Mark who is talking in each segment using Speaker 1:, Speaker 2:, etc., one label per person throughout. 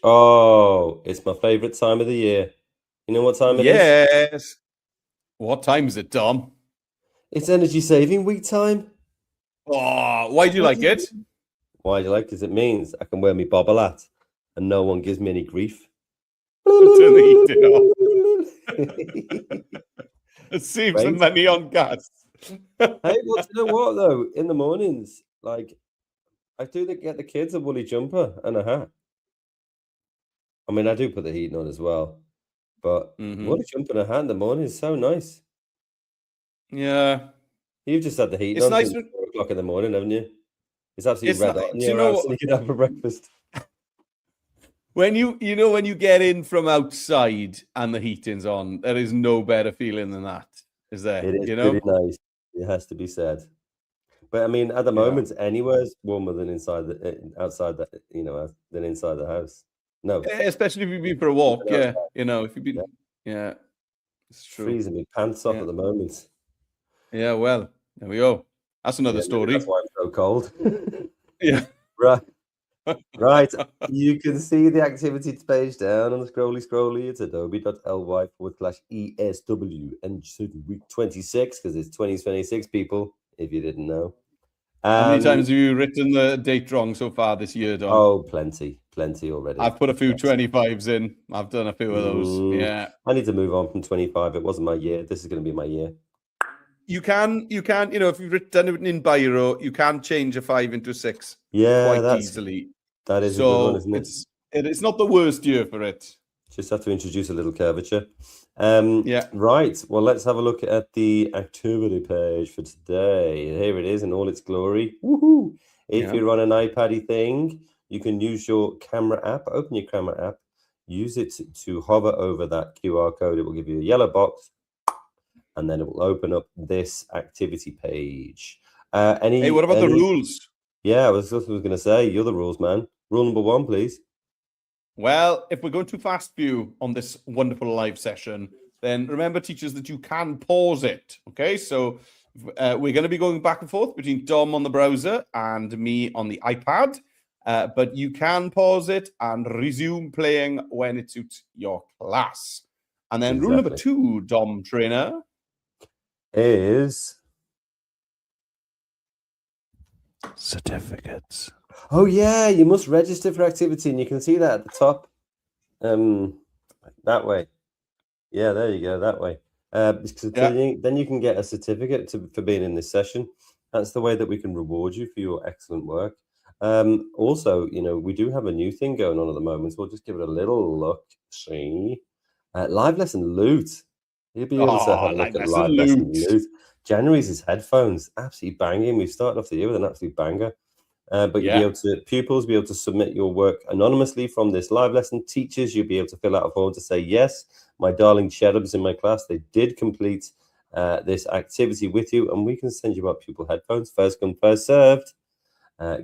Speaker 1: Oh, it's my favorite time of the year. You know what time it is?
Speaker 2: Yes. What time is it, Dom?
Speaker 1: It's energy saving week time.
Speaker 2: Oh, why do you
Speaker 1: What
Speaker 2: like
Speaker 1: do you
Speaker 2: it?
Speaker 1: mean? Why do you like? Because it means I can wear me bobble hat and no one gives me any grief.
Speaker 2: Turn the heating off. It saves the
Speaker 1: Right?
Speaker 2: money on gas.
Speaker 1: Hey, well, do you know what though? In the mornings, like I do get the kids a woolly jumper and a hat. I mean, I do put the heating on as well, but woolly
Speaker 2: Hmm.
Speaker 1: jumper and a hat in the morning is so nice.
Speaker 2: Yeah.
Speaker 1: You've just had the heating
Speaker 2: It's
Speaker 1: on
Speaker 2: nice
Speaker 1: since
Speaker 2: when
Speaker 1: 4 o'clock in the morning, haven't you? It's absolutely
Speaker 2: it's
Speaker 1: red
Speaker 2: not.
Speaker 1: hot in
Speaker 2: Do you
Speaker 1: your house, and
Speaker 2: know
Speaker 1: you can have for breakfast.
Speaker 2: when you get in from outside and the heating's on, there is no better feeling than that, is there?
Speaker 1: It is
Speaker 2: You
Speaker 1: pretty
Speaker 2: know?
Speaker 1: nice. It has to be said. But I mean, at the
Speaker 2: Yeah.
Speaker 1: moment, anywhere's warmer than outside the than inside the house. No,
Speaker 2: Especially if you've been for a
Speaker 1: even
Speaker 2: walk, yeah.
Speaker 1: outside.
Speaker 2: If you've been,
Speaker 1: Yeah,
Speaker 2: yeah, it's
Speaker 1: it's
Speaker 2: true.
Speaker 1: freezing me pants off
Speaker 2: Yeah.
Speaker 1: at the moment.
Speaker 2: Yeah, well, there we go. That's another
Speaker 1: Yeah, maybe that's
Speaker 2: story.
Speaker 1: why I'm so cold.
Speaker 2: Yeah.
Speaker 1: Right, right. You can see the activity page down on the scrolly. It's adobe.ly/ESW and week 26 because it's 2026 people, if you didn't know.
Speaker 2: How many
Speaker 1: Um,
Speaker 2: times have you written the date wrong so far this year, Dom?
Speaker 1: oh, plenty already.
Speaker 2: I've put a few
Speaker 1: Yes.
Speaker 2: 25s in. I've done a few of those.
Speaker 1: Mm,
Speaker 2: Yeah.
Speaker 1: I need to move on from 25. It wasn't my year. This is going to be my year.
Speaker 2: If you've done it in Biro, you can change a 5 into a 6
Speaker 1: Yeah,
Speaker 2: quite easily.
Speaker 1: that is a good one,
Speaker 2: So
Speaker 1: isn't it?
Speaker 2: it's not the worst year for it.
Speaker 1: Just have to introduce a little curvature.
Speaker 2: Yeah.
Speaker 1: Right. Well, let's have a look at the activity page for today. Here it is in all its glory. Woohoo! If
Speaker 2: Yeah.
Speaker 1: you're on an iPad thing, you can use your camera app. Open your camera app. Use it to hover over that QR code. It will give you a yellow box, and then it will open up this activity page.
Speaker 2: Hey, what about the rules?
Speaker 1: Yeah, I was going to say, you're the rules man. Rule number 1, please.
Speaker 2: Well, if we're going too fast for you on this wonderful live session, then remember, teachers, that you can pause it. Okay, so we're going to be going back and forth between Dom on the browser and me on the iPad, but you can pause it and resume playing when it suits your class. And then rule number
Speaker 1: Exactly.
Speaker 2: 2, Dom trainer,
Speaker 1: Is
Speaker 2: certificates.
Speaker 1: oh yeah, you must register for activity, and you can see that at the top. That way. Yeah, there you go, that way. Because
Speaker 2: Yeah.
Speaker 1: then you can get a certificate for being in this session. That's the way that we can reward you for your excellent work. Also, we do have a new thing going on at the moment, so we'll just give it a little look. See, live lesson loot. You'll be able to have
Speaker 2: Oh,
Speaker 1: a look
Speaker 2: like
Speaker 1: at
Speaker 2: that's a
Speaker 1: live lesson
Speaker 2: loot.
Speaker 1: loot. January's is headphones, absolutely banging. We've started off the year with an absolute banger. But you'll be
Speaker 2: Yeah.
Speaker 1: able to, pupils be able to submit your work anonymously from this live lesson. Teachers, you'll be able to fill out a form to say, yes, my darling cherubs in my class, they did complete this activity with you, and we can send you out pupil headphones. First come, first served.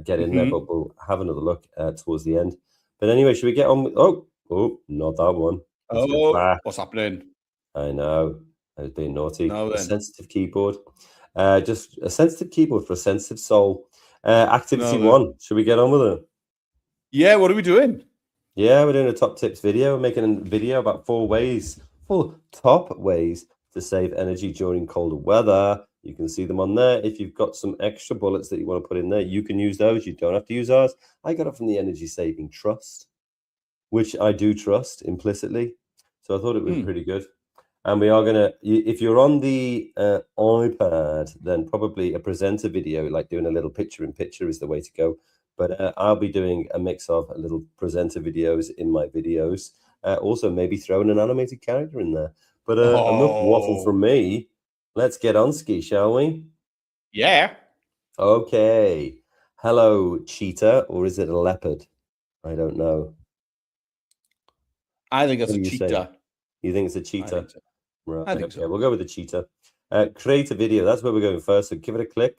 Speaker 1: Get in there, but we'll have another look towards the end. But anyway, should we get on with, oh, not that one. Let's go
Speaker 2: Oh,
Speaker 1: back.
Speaker 2: what's happening?
Speaker 1: I know, I was being naughty.
Speaker 2: Now
Speaker 1: A
Speaker 2: then.
Speaker 1: sensitive keyboard. Just a sensitive keyboard for a sensitive soul. Activity
Speaker 2: Now then.
Speaker 1: 1. Should we get on with it?
Speaker 2: Yeah, what are we doing?
Speaker 1: Yeah, we're doing a top tips video. We're making a video about 4 top ways to save energy during colder weather. You can see them on there. If you've got some extra bullets that you want to put in there, you can use those. You don't have to use ours. I got it from the Energy Saving Trust, which I do trust implicitly. So I thought it was pretty good. And we are going to, if you're on the iPad, then probably a presenter video, like doing a little picture in picture is the way to go. But I'll be doing a mix of little presenter videos in my videos. Also, maybe throwing an animated character in there. But enough waffle
Speaker 2: Oh,
Speaker 1: from me. Let's get on ski, shall we?
Speaker 2: yeah.
Speaker 1: Okay. Hello, cheetah, or is it a leopard? I don't know.
Speaker 2: I think
Speaker 1: What
Speaker 2: it's
Speaker 1: do
Speaker 2: a
Speaker 1: you say?
Speaker 2: cheetah.
Speaker 1: You think it's a
Speaker 2: I
Speaker 1: cheetah?
Speaker 2: think so.
Speaker 1: Right.
Speaker 2: I think
Speaker 1: Okay,
Speaker 2: so.
Speaker 1: we'll go with the cheetah. Create a video. That's where we're going first. So give it a click.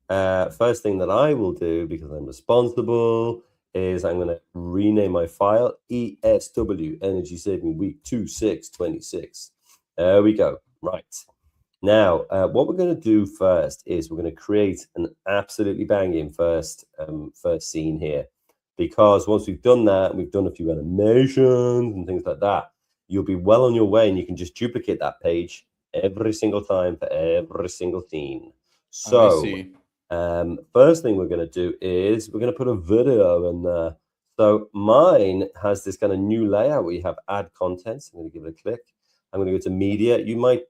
Speaker 1: First thing that I will do, because I'm responsible, is I'm going to rename my file ESW Energy Saving Week 2626. There we go. Right. Now, what we're going to do first is we're going to create an absolutely banging first scene here. because once we've done that, and we've done a few animations and things like that, you'll be well on your way, and you can just duplicate that page every single time for every single scene. So first thing we're going to do is we're going to put a video in there. So mine has this kind of new layout where you have add contents. I'm going to give it a click. I'm going to go to media. You might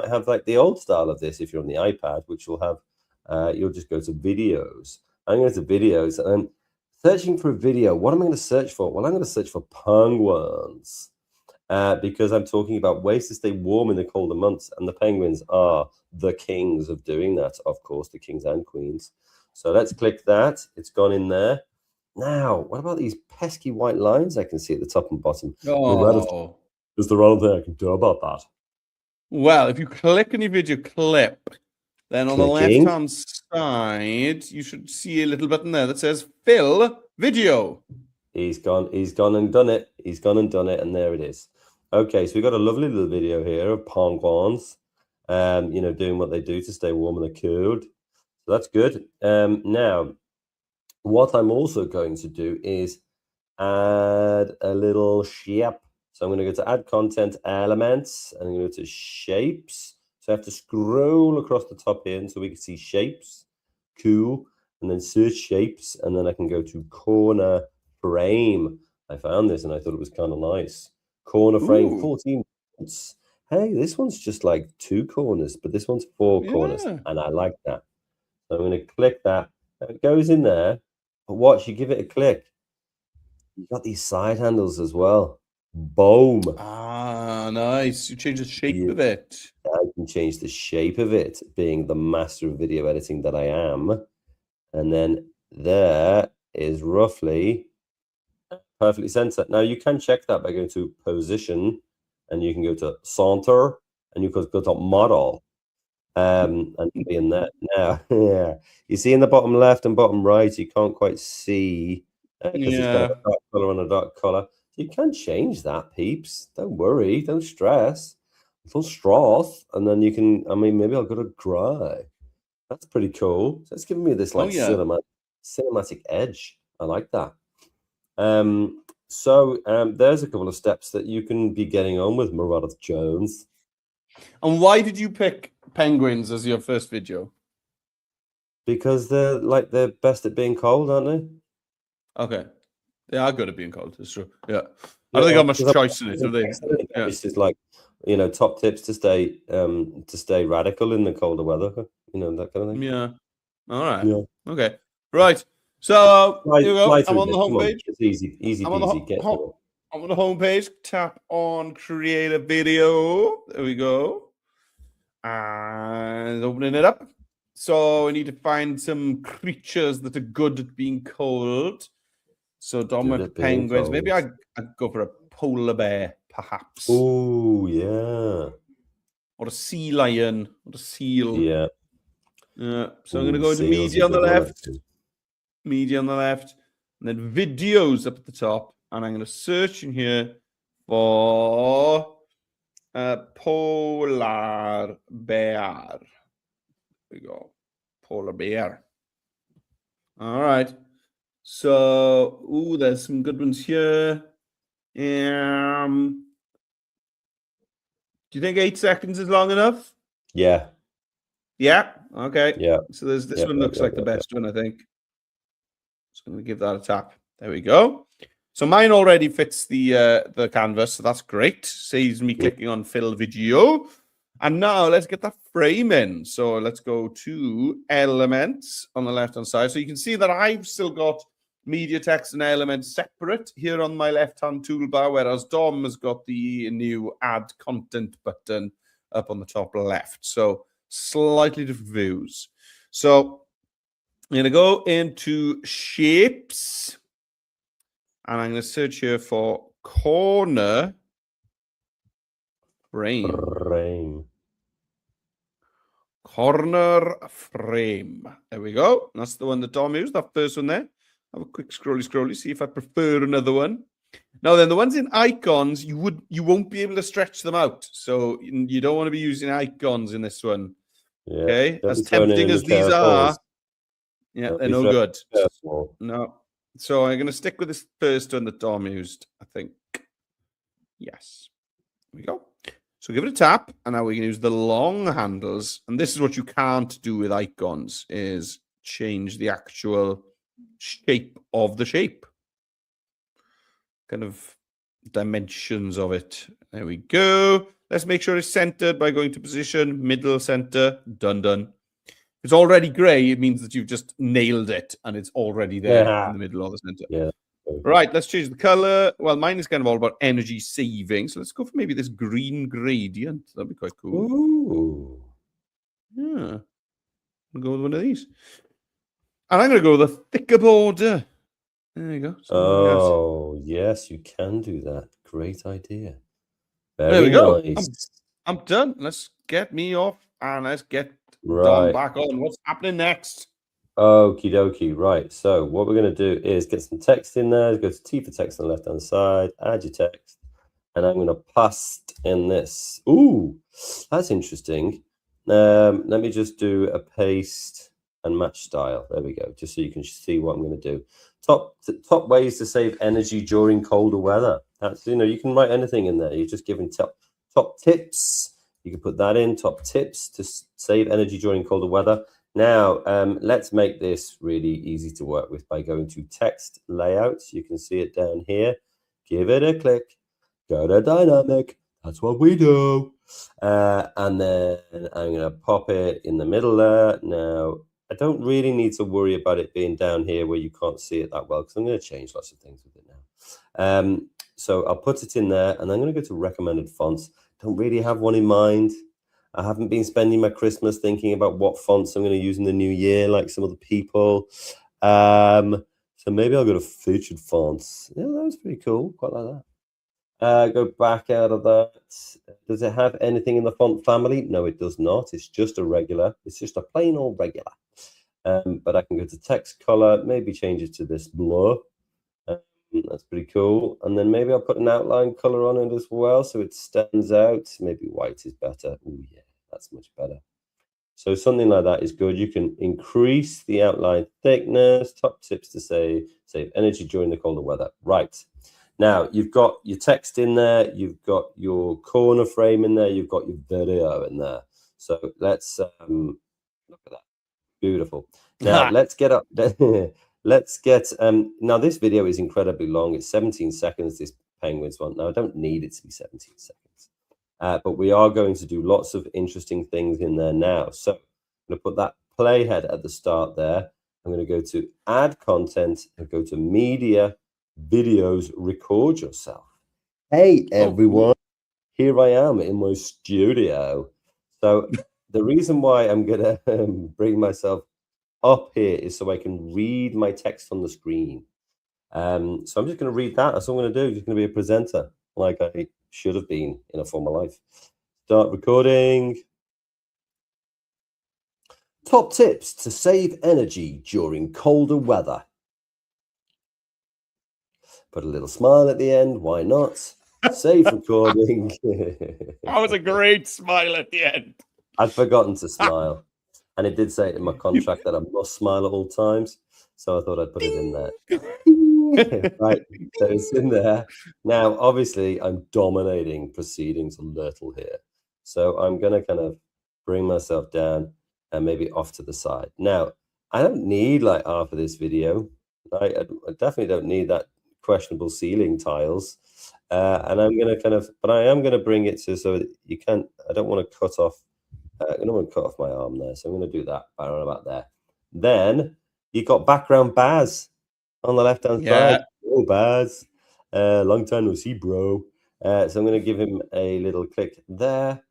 Speaker 1: have like the old style of this if you're on the iPad, which will have, you'll just go to videos. I'm going to videos, and I'm searching for a video. What am I going to search for? Well, I'm going to search for penguins because I'm talking about ways to stay warm in the colder months, and the penguins are the kings of doing that, of course, the kings and queens. So let's click that. It's gone in there. Now, what about these pesky white lines I can see at the top and bottom?
Speaker 2: Oh.
Speaker 1: Is there anything I can do about that?
Speaker 2: Well, if you click on your video clip, then on the left-hand side, you should see a little button there that says fill video.
Speaker 1: He's gone and done it. He's gone and done it, and there it is. Okay, so we've got a lovely little video here of penguins, doing what they do to stay warm and cold. So that's good. Now, what I'm also going to do is add a little shape. So I'm going to go to add content elements, and I'm going to go to shapes. So I have to scroll across the top here so we can see shapes. Cool. And then search shapes, and then I can go to corner frame. I found this and I thought it was kind of nice. Corner frame, 14 points. Hey, this one's just like 2 corners, but this one's 4 corners, and I like that. So I'm going to click that. It goes in there, but watch, you give it a click. You've got these side handles as well. Boom.
Speaker 2: Ah, nice. You change the shape of it.
Speaker 1: I can change the shape of it, being the master of video editing that I am. And then there is roughly perfectly centered. Now you can check that by going to position, and you can go to center, and you can go to model, and be in that. Now, yeah, you see in the bottom left and bottom right, you can't quite see because it's got a dark color and a dark color. You can change that, peeps. Don't worry, don't stress. Full straws, and then you can. I mean, maybe I'll go to gray. That's pretty cool. So it's giving me this like cinematic edge. I like that. There's a couple of steps that you can be getting on with Meredith Jones.
Speaker 2: And why did you pick penguins as your first video?
Speaker 1: Because they're best at being cold, aren't they?
Speaker 2: Okay. They are good at being cold. It's true. Yeah. I don't think got much choice in it, have they?
Speaker 1: Yeah. This is like, top tips to stay radical in the colder weather. That kind of thing.
Speaker 2: Yeah. All right. Yeah. Okay. Right. So here we go. I'm on the homepage.
Speaker 1: It's easy peasy.
Speaker 2: I'm on the homepage. Tap on create a video. There we go. And opening it up. So we need to find some creatures that are good at being cold. So Dom with penguins. Maybe I'd go for a polar bear, perhaps.
Speaker 1: Oh, yeah.
Speaker 2: Or a sea lion, or a seal.
Speaker 1: Yeah.
Speaker 2: So I'm going to go into media on the left. Media on the left. And then videos up at the top. And I'm going to search in here for polar bear. There we go. Polar bear. All right. So, there's some good ones here. Do you think 8 seconds is long enough?
Speaker 1: Yeah.
Speaker 2: Yeah? Okay.
Speaker 1: Yeah.
Speaker 2: So this one looks like the best one, I think. Just going to give that a tap. There we go. So mine already fits the canvas, so that's great. Saves me clicking on fill video. And now let's get that frame in. So let's go to elements on the left-hand side. So you can see that I've still got media, text, and elements separate here on my left-hand toolbar, whereas Dom has got the new add content button up on the top left. So slightly different views. So I'm going to go into shapes, and I'm going to search here for corner frame. Corner frame. There we go. That's the one that Dom used, that first one there. Have a quick scrolly, see if I prefer another one. Now then, the ones in icons, you won't be able to stretch them out. So you don't want to be using icons in this one. Yeah, okay, as tempting as these are, yeah, they're no good. No. So I'm going to stick with this first one that Dom used, I think. Yes. There we go. So give it a tap, and now we can use the long handles. And this is what you can't do with icons, is change the actual shape of the shape. Kind of dimensions of it. There we go. Let's make sure it's centered by going to position, middle, center, done. If it's already gray, it means that you've just nailed it, and it's already there in the middle or the center.
Speaker 1: Yeah.
Speaker 2: Right, let's change the color. Well, mine is kind of all about energy saving. So let's go for maybe this green gradient. That'd be quite cool.
Speaker 1: Ooh.
Speaker 2: Yeah. I'll go with one of these. And I'm going to go with a thicker border. There you go.
Speaker 1: Oh, yes, you can do that. Great idea. Very
Speaker 2: there we go.
Speaker 1: nice.
Speaker 2: I'm done. Let's get me off and let's get Dom
Speaker 1: Right.
Speaker 2: back on. What's happening next?
Speaker 1: Okie dokie. Right. So what we're going to do is get some text in there. Go to T for text on the left-hand side. Add your text. And I'm going to paste in this. Ooh, that's interesting. Let me just do a paste and match style. There we go. Just so you can see what I'm going to do. Top ways to save energy during colder weather. That's, you can write anything in there. You're just giving top tips. You can put that in, top tips to save energy during colder weather. Now, let's make this really easy to work with by going to text layouts. You can see it down here. Give it a click. Go to dynamic. That's what we do. And then I'm going to pop it in the middle there. Now, I don't really need to worry about it being down here where you can't see it that well, because I'm going to change lots of things with it now. So I'll put it in there, and I'm going to go to recommended fonts. Don't really have one in mind. I haven't been spending my Christmas thinking about what fonts I'm going to use in the new year, like some other people. So maybe I'll go to featured fonts. Yeah, that was pretty cool. Quite like that. Go back out of that. Does it have anything in the font family? No, it does not. It's just a regular. It's just a plain old regular. But I can go to text color, maybe change it to this blue. That's pretty cool. And then maybe I'll put an outline color on it as well, so it stands out. Maybe white is better. Oh yeah, that's much better. So something like that is good. You can increase the outline thickness. Top tips to save energy during the colder weather. Right. Now, you've got your text in there. You've got your corner frame in there. You've got your video in there. So let's look at that. Beautiful. Now, let's get up. Let's get, now this video is incredibly long. It's 17 seconds, this Penguins one. Now, I don't need it to be 17 seconds, but we are going to do lots of interesting things in there now. So I'm going to put that playhead at the start there. I'm going to go to add content and go to media, videos, record yourself. Hey, everyone. Here I am in my studio. So the reason why I'm going to bring myself up here is so I can read my text on the screen. So I'm just going to read that. That's all I'm going to do. I'm just going to be a presenter like I should have been in a former life. Start recording. Top tips to save energy during colder weather. Put a little smile at the end. Why not? Save recording.
Speaker 2: That was a great smile at the end.
Speaker 1: I'd forgotten to smile. And it did say in my contract that I must smile at all times. So I thought I'd put it in there. Right. So it's in there. Now, obviously, I'm dominating proceedings a little here. So I'm going to kind of bring myself down and maybe off to the side. Now, I don't need like half of this video. I definitely don't need that questionable ceiling tiles. And I'm going to kind of, but I am going to bring it to so that you can't, I don't want to cut off. I don't want to cut off my arm there, so I'm going to do that around about there. Then you got background Baz on the left-hand side. Oh, Baz. Long time no see, bro. So I'm going to give him a little click there.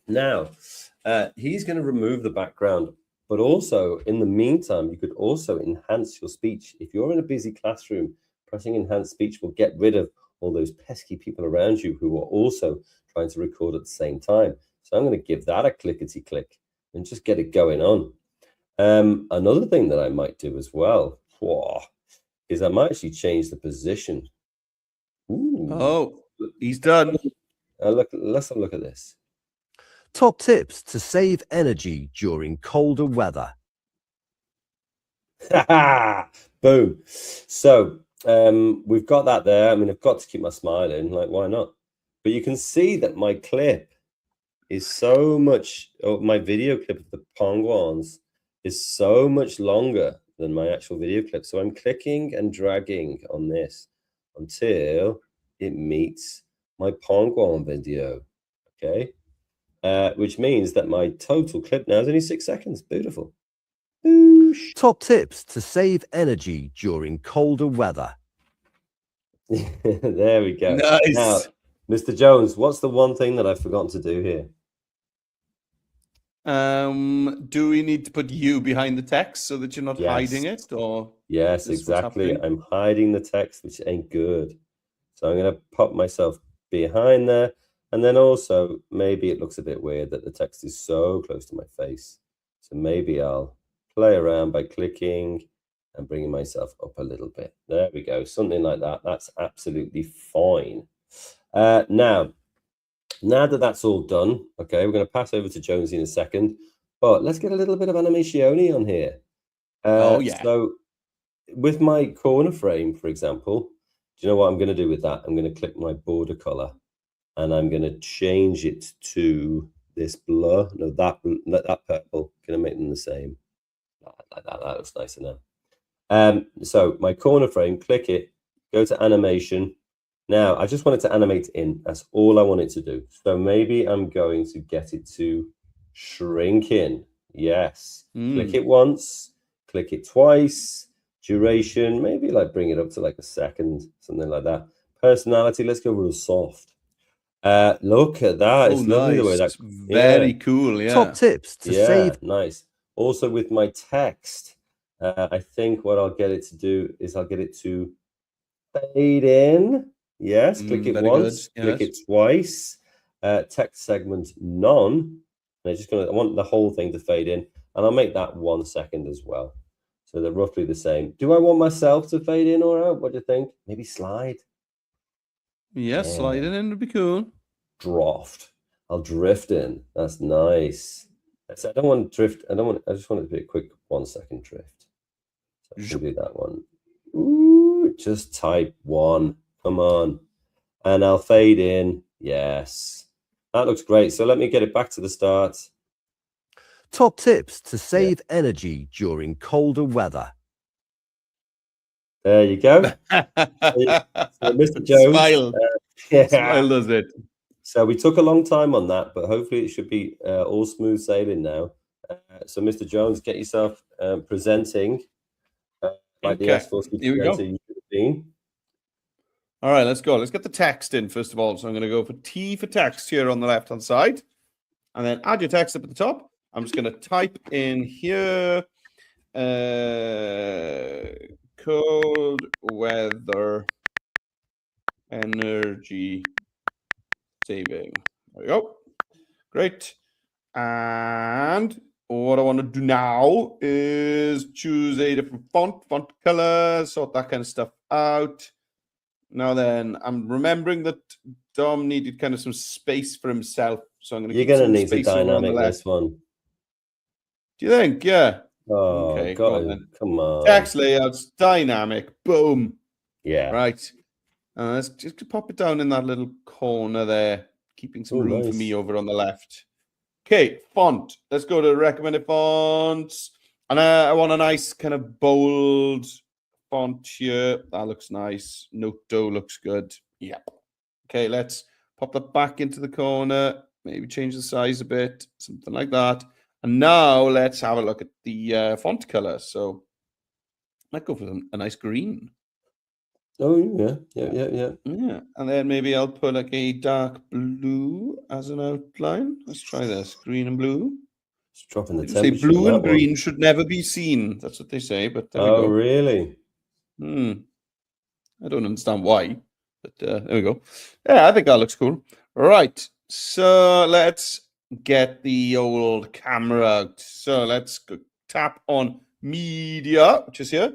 Speaker 1: Now, he's going to remove the background, but also, in the meantime, you could also enhance your speech. If you're in a busy classroom, pressing enhance speech will get rid of all those pesky people around you who are also trying to record at the same time. So I'm going to give that a clickety-click and just get it going on. Another thing that I might do as well is I might actually change the position. Ooh.
Speaker 2: Oh, he's done.
Speaker 1: Let's have a look at this.
Speaker 3: Top tips to save energy during colder weather.
Speaker 1: Boom. So we've got that there. I mean, I've got to keep my smile in, like, why not? But you can see that my clip is so much, my video clip of the penguins is so much longer than my actual video clip. So I'm clicking and dragging on this until it meets my penguin video, okay? Which means that my total clip now is only 6 seconds. Beautiful. Boosh.
Speaker 3: Top tips to save energy during colder weather.
Speaker 1: There we go.
Speaker 2: Nice.
Speaker 1: Now, Mr. Jones, what's the one thing that I've forgotten to do here?
Speaker 2: Do we need to put you behind the text so that you're not hiding it, or
Speaker 1: yes, exactly. I'm hiding the text, which ain't good. So I'm going to pop myself behind there, and then also maybe it looks a bit weird that the text is so close to my face. So maybe I'll play around by clicking and bringing myself up a little bit. There we go, something like that. That's absolutely fine. Now that that's all done, okay, we're going to pass over to Jonesy in a second, but let's get a little bit of animation on here.
Speaker 2: Oh, yeah.
Speaker 1: So with my corner frame, for example, do you know what I'm going to do with that? I'm going to click my border color and I'm going to change it to this blur. No, that purple. Going to make them the same. Like that. That looks nicer now. So my corner frame, click it, go to animation. Now, I just want it to animate in. That's all I want it to do. So maybe I'm going to get it to shrink in. Yes. Click it once, click it twice. Duration, maybe like bring it up to like a second, something like that. Personality, let's go real soft. Look at that. It's lovely the way that.
Speaker 2: Very cool, yeah.
Speaker 3: Top tips to save.
Speaker 1: Nice. Also with my text, I think what I'll get it to do is I'll get it to fade in. Yes, click it once, click it twice. Text segment none. And I want the whole thing to fade in, and I'll make that 1 second as well. So they're roughly the same. Do I want myself to fade in or out? What do you think? Maybe slide.
Speaker 2: Yes, sliding in would be cool.
Speaker 1: Draft. I'll drift in. That's nice. So I don't want to drift. I just want it to be a quick 1 second drift. So I can do that one. Ooh, just type 1. Come on. And I'll fade in. Yes. That looks great. So let me get it back to the start.
Speaker 3: Top tips to save energy during colder weather.
Speaker 1: There you go. So Mr. Jones.
Speaker 2: Smile. Smile does it.
Speaker 1: So we took a long time on that, but hopefully it should be all smooth sailing now. So Mr. Jones, get yourself presenting like the S4 presenter you should have been.
Speaker 2: All right, let's go. Let's get the text in first of all. So I'm going to go for T for text here on the left-hand side, and then add your text up at the top. I'm just going to type in here, cold weather energy saving. There we go. Great. And what I want to do now is choose a different font color, sort that kind of stuff out. Now then, I'm remembering that Dom needed kind of some space for himself, so I'm going to.
Speaker 1: You're going to need a dynamic this one.
Speaker 2: Do you think? Yeah.
Speaker 1: Oh, okay, come on.
Speaker 2: Text layouts, dynamic, boom.
Speaker 1: Yeah.
Speaker 2: Right. Let's just pop it down in that little corner there, keeping some room for me over on the left. Okay, font. Let's go to recommended fonts. And I want a nice kind of bold font here. That looks nice. Noto looks good. Yep. Okay, let's pop that back into the corner. Maybe change the size a bit, something like that. And now let's have a look at the font color. So I might go for a nice green.
Speaker 1: Oh, yeah.
Speaker 2: And then maybe I'll put like a dark blue as an outline. Let's try this. Green and blue.
Speaker 1: It's dropping the
Speaker 2: temperature. Say blue and green should never be seen. That's what they say. But there we go.
Speaker 1: Really?
Speaker 2: I don't understand why. But there we go. Yeah, I think that looks cool. Right. So let's get the old camera out. So let's go tap on media, which is here.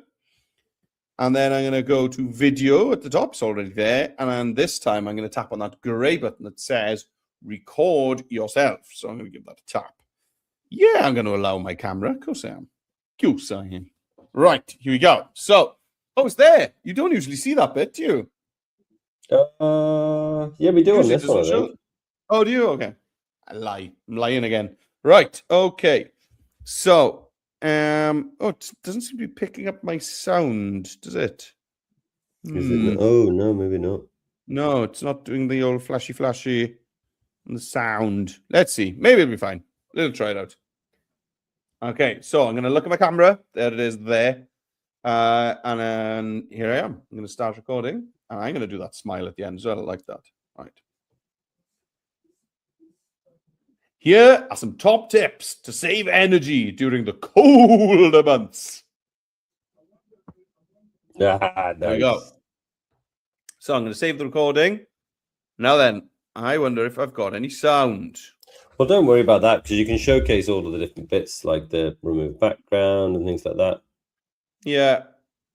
Speaker 2: And then I'm going to go to video at the top. It's already there. And then this time I'm going to tap on that gray button that says record yourself. So I'm going to give that a tap. Yeah, I'm going to allow my camera. Of course I am. Of course I am. Right, here we go. So, oh, it's there. You don't usually see that bit, do you?
Speaker 1: Yeah, we do on
Speaker 2: Usually
Speaker 1: this one, I think.
Speaker 2: Oh, do you? Okay. I lie. I'm lying again. Right. Okay. So, oh, it doesn't seem to be picking up my sound, does it?
Speaker 1: Is it? Oh no, maybe not.
Speaker 2: No, it's not doing the old flashy and the sound. Let's see. Maybe it'll be fine. We'll try it out. Okay, so I'm going to look at my camera. There it is there. And then here I am. I'm going to start recording. And I'm going to do that smile at the end as well. I like that. Right. Here are some top tips to save energy during the colder months.
Speaker 1: Nice.
Speaker 2: There we go. So I'm going to save the recording. Now then, I wonder if I've got any sound.
Speaker 1: Well, don't worry about that because you can showcase all of the different bits, like the remove background and things like that.
Speaker 2: Yeah.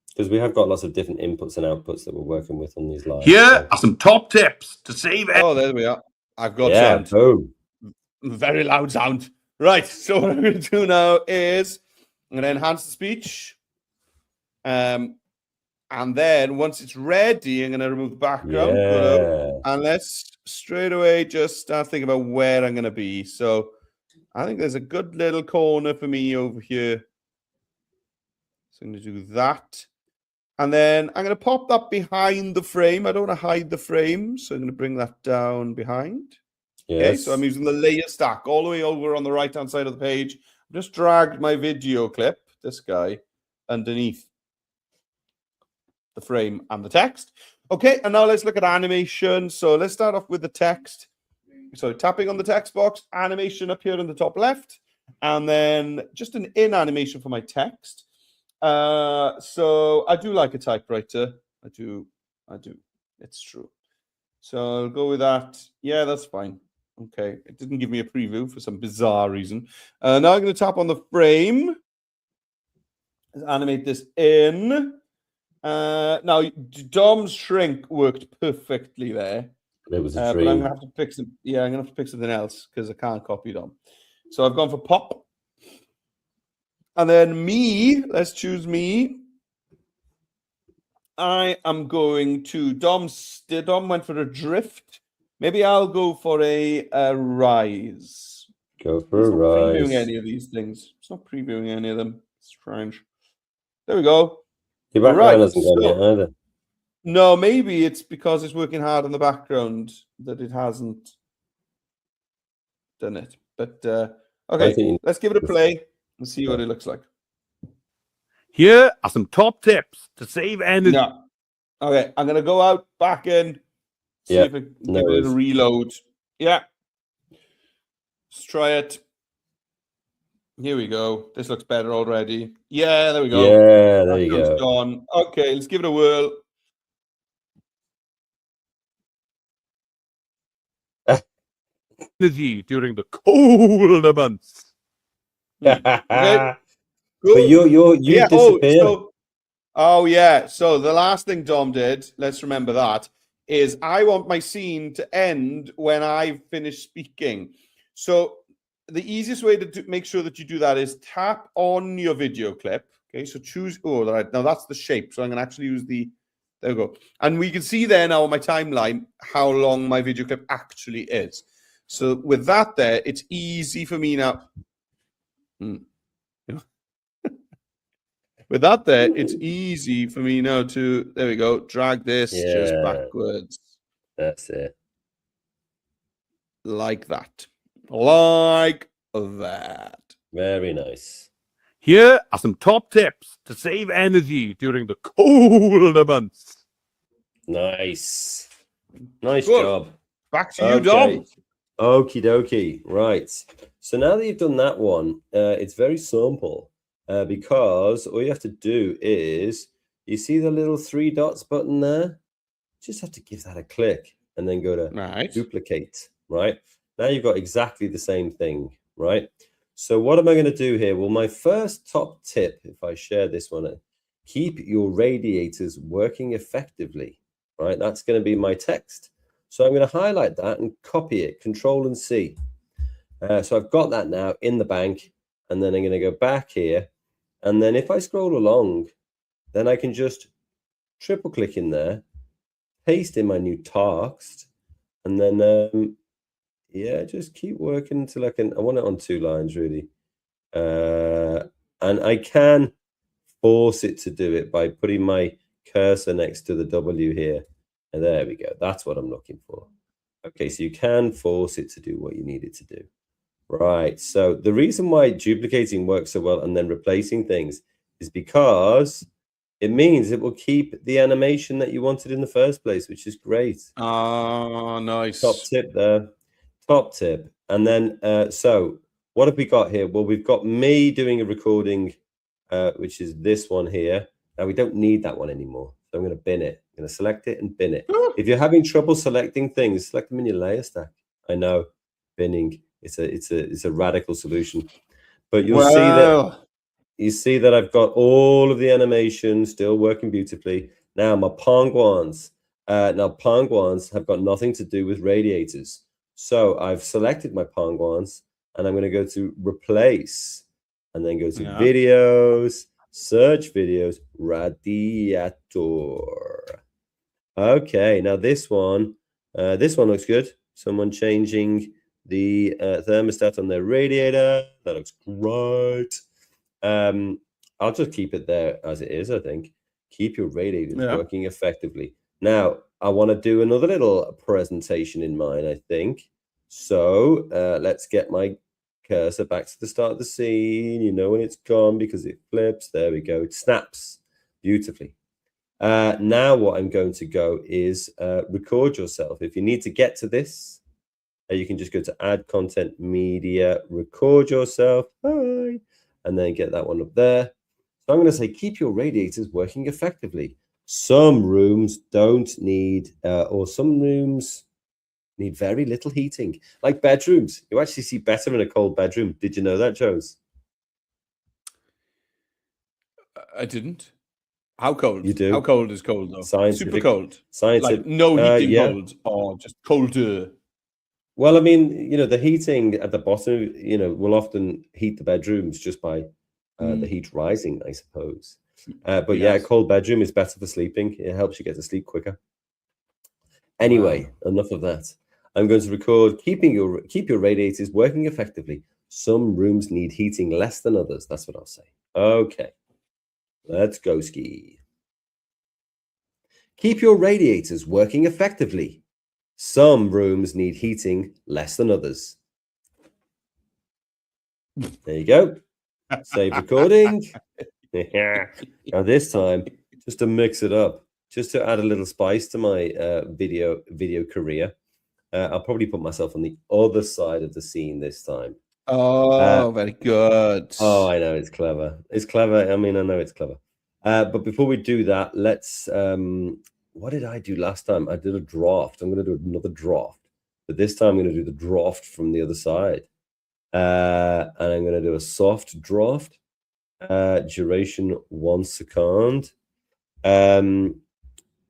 Speaker 1: Because we have got lots of different inputs and outputs that we're working with on these lives.
Speaker 2: Here are some top tips to save energy. Oh, there we are. I've got sound.
Speaker 1: Boom.
Speaker 2: Very loud sound. Right. So what I'm going to do now is I'm going to enhance the speech. And then once it's ready, I'm going to remove the background. And let's straight away just start thinking about where I'm going to be. So I think there's a good little corner for me over here. So I'm going to do that. And then I'm going to pop that behind the frame. I don't want to hide the frame. So I'm going to bring that down behind.
Speaker 1: Yes.
Speaker 2: Okay, so I'm using the layer stack all the way over on the right-hand side of the page. I've just dragged my video clip, this guy, underneath the frame and the text. Okay, and now let's look at animation. So let's start off with the text. So tapping on the text box, animation up here in the top left, and then just an in animation for my text. So I do like a typewriter. I do. It's true. So I'll go with that. Yeah, that's fine. Okay, it didn't give me a preview for some bizarre reason. Now I'm going to tap on the frame. Let's animate this in. Now, Dom's shrink worked perfectly there.
Speaker 1: It was a
Speaker 2: but
Speaker 1: dream.
Speaker 2: I'm going to have to pick some. Yeah, I'm going to have to pick something else because I can't copy Dom. So I've gone for pop. And then me, let's choose me. I am going to Dom went for a drift. Maybe I'll go for a rise.
Speaker 1: Go for a rise.
Speaker 2: It's not previewing any of these things. It's not previewing any of them. It's strange. There we go.
Speaker 1: Your background hasn't gone yet either.
Speaker 2: No, maybe it's because it's working hard on the background that it hasn't done it. But okay, let's give it a play and see what it looks like.
Speaker 4: Here are some top tips to save energy.
Speaker 2: No. Okay, I'm going to go out, back in, see if it gives it a reload. Yeah. Let's try it. Here we go. This looks better already. Yeah, there we go.
Speaker 1: Yeah, there you go.
Speaker 2: Gone. Okay, let's give it a whirl.
Speaker 4: Energy during the colder months.
Speaker 2: Okay.
Speaker 1: But you disappeared.
Speaker 2: Oh yeah. So the last thing Dom did, let's remember that, is I want my scene to end when I finish speaking. So the easiest way to make sure that you do that is tap on your video clip. Okay, so choose. Oh, right. Now that's the shape. So I'm going to actually use the. There we go. And we can see there now on my timeline how long my video clip actually is. So with that there, it's easy for me now. With that there, it's easy for me now to, there we go, drag this just backwards.
Speaker 1: That's it.
Speaker 2: Like that. Like that.
Speaker 1: Very nice.
Speaker 4: Here are some top tips to save energy during the colder months.
Speaker 1: Nice. Nice
Speaker 2: Good.
Speaker 1: job.
Speaker 2: Back to you, Dom.
Speaker 1: Okie dokie. Right. So now that you've done that one, it's very simple because all you have to do is, you see the little 3 dots button there? Just have to give that a click and then go to duplicate, right? Now you've got exactly the same thing, right? So what am I going to do here? Well, my first top tip, if I share this one, keep your radiators working effectively, right? That's going to be my text. So I'm going to highlight that and copy it, Control and C. So I've got that now in the bank, and then I'm going to go back here And then if I scroll along, then I can just triple click in there, paste in my new text, and then yeah, just keep working until I want it on 2 lines really. And I can force it to do it by putting my cursor next to the W here. And there we go. That's what I'm looking for. Okay, so you can force it to do what you need it to do. Right, so the reason why duplicating works so well and then replacing things is because it means it will keep the animation that you wanted in the first place, which is great.
Speaker 2: Ah, nice.
Speaker 1: Top tip there. Top tip. And then, so what have we got here? Well, we've got me doing a recording, which is this one here. Now, we don't need that one anymore. So I'm going to bin it. I'm going to select it and bin it. If you're having trouble selecting things, select them in your layer stack. I know, binning. It's a radical solution. But you'll see that I've got all of the animation still working beautifully. Now, my Pongwans. Now, Pongwans have got nothing to do with radiators. So I've selected my Pongwans, and I'm going to go to replace, and then go to videos, search videos, radiator. Okay, now this one looks good. Someone changing the thermostat on their radiator. That looks great. I'll just keep it there as it is, I think. Keep your radiators working effectively. Now, I want to do another little presentation in mine, I think. So let's get my cursor back to the start of the scene. You know when it's gone because it flips. There we go. It snaps beautifully. Now what I'm going to go is record yourself. If you need to get to this, you can just go to add content media, record yourself. Hi. And then get that one up there. So I'm going to say, keep your radiators working effectively. Some rooms don't need, or some rooms need very little heating, like bedrooms. You actually see better in a cold bedroom. Did you know that, Jones?
Speaker 2: I didn't. How cold?
Speaker 1: You do.
Speaker 2: How cold is cold, though?
Speaker 1: Scientific,
Speaker 2: Super cold?
Speaker 1: Scientific.
Speaker 2: Like no heating cold, or just colder?
Speaker 1: Well, I mean, you know, the heating at the bottom, you know, will often heat the bedrooms just by the heat rising, I suppose. But yeah, a cold bedroom is better for sleeping. It helps you get to sleep quicker. Anyway, enough of that. I'm going to record keep your radiators working effectively. Some rooms need heating less than others. That's what I'll say. Okay, let's go ski. Keep your radiators working effectively. Some rooms need heating less than others. There you go. Save recording. Now this time, just to mix it up, just to add a little spice to my video career, I'll probably put myself on the other side of the scene this time.
Speaker 2: Oh, very good.
Speaker 1: Oh, I know, it's clever. It's clever. I mean, I know it's clever. But before we do that, let's... what did I do last time? I did a draft. I'm going to do another draft. But this time I'm going to do the draft from the other side. And I'm going to do a soft draft. Duration 1 second. Go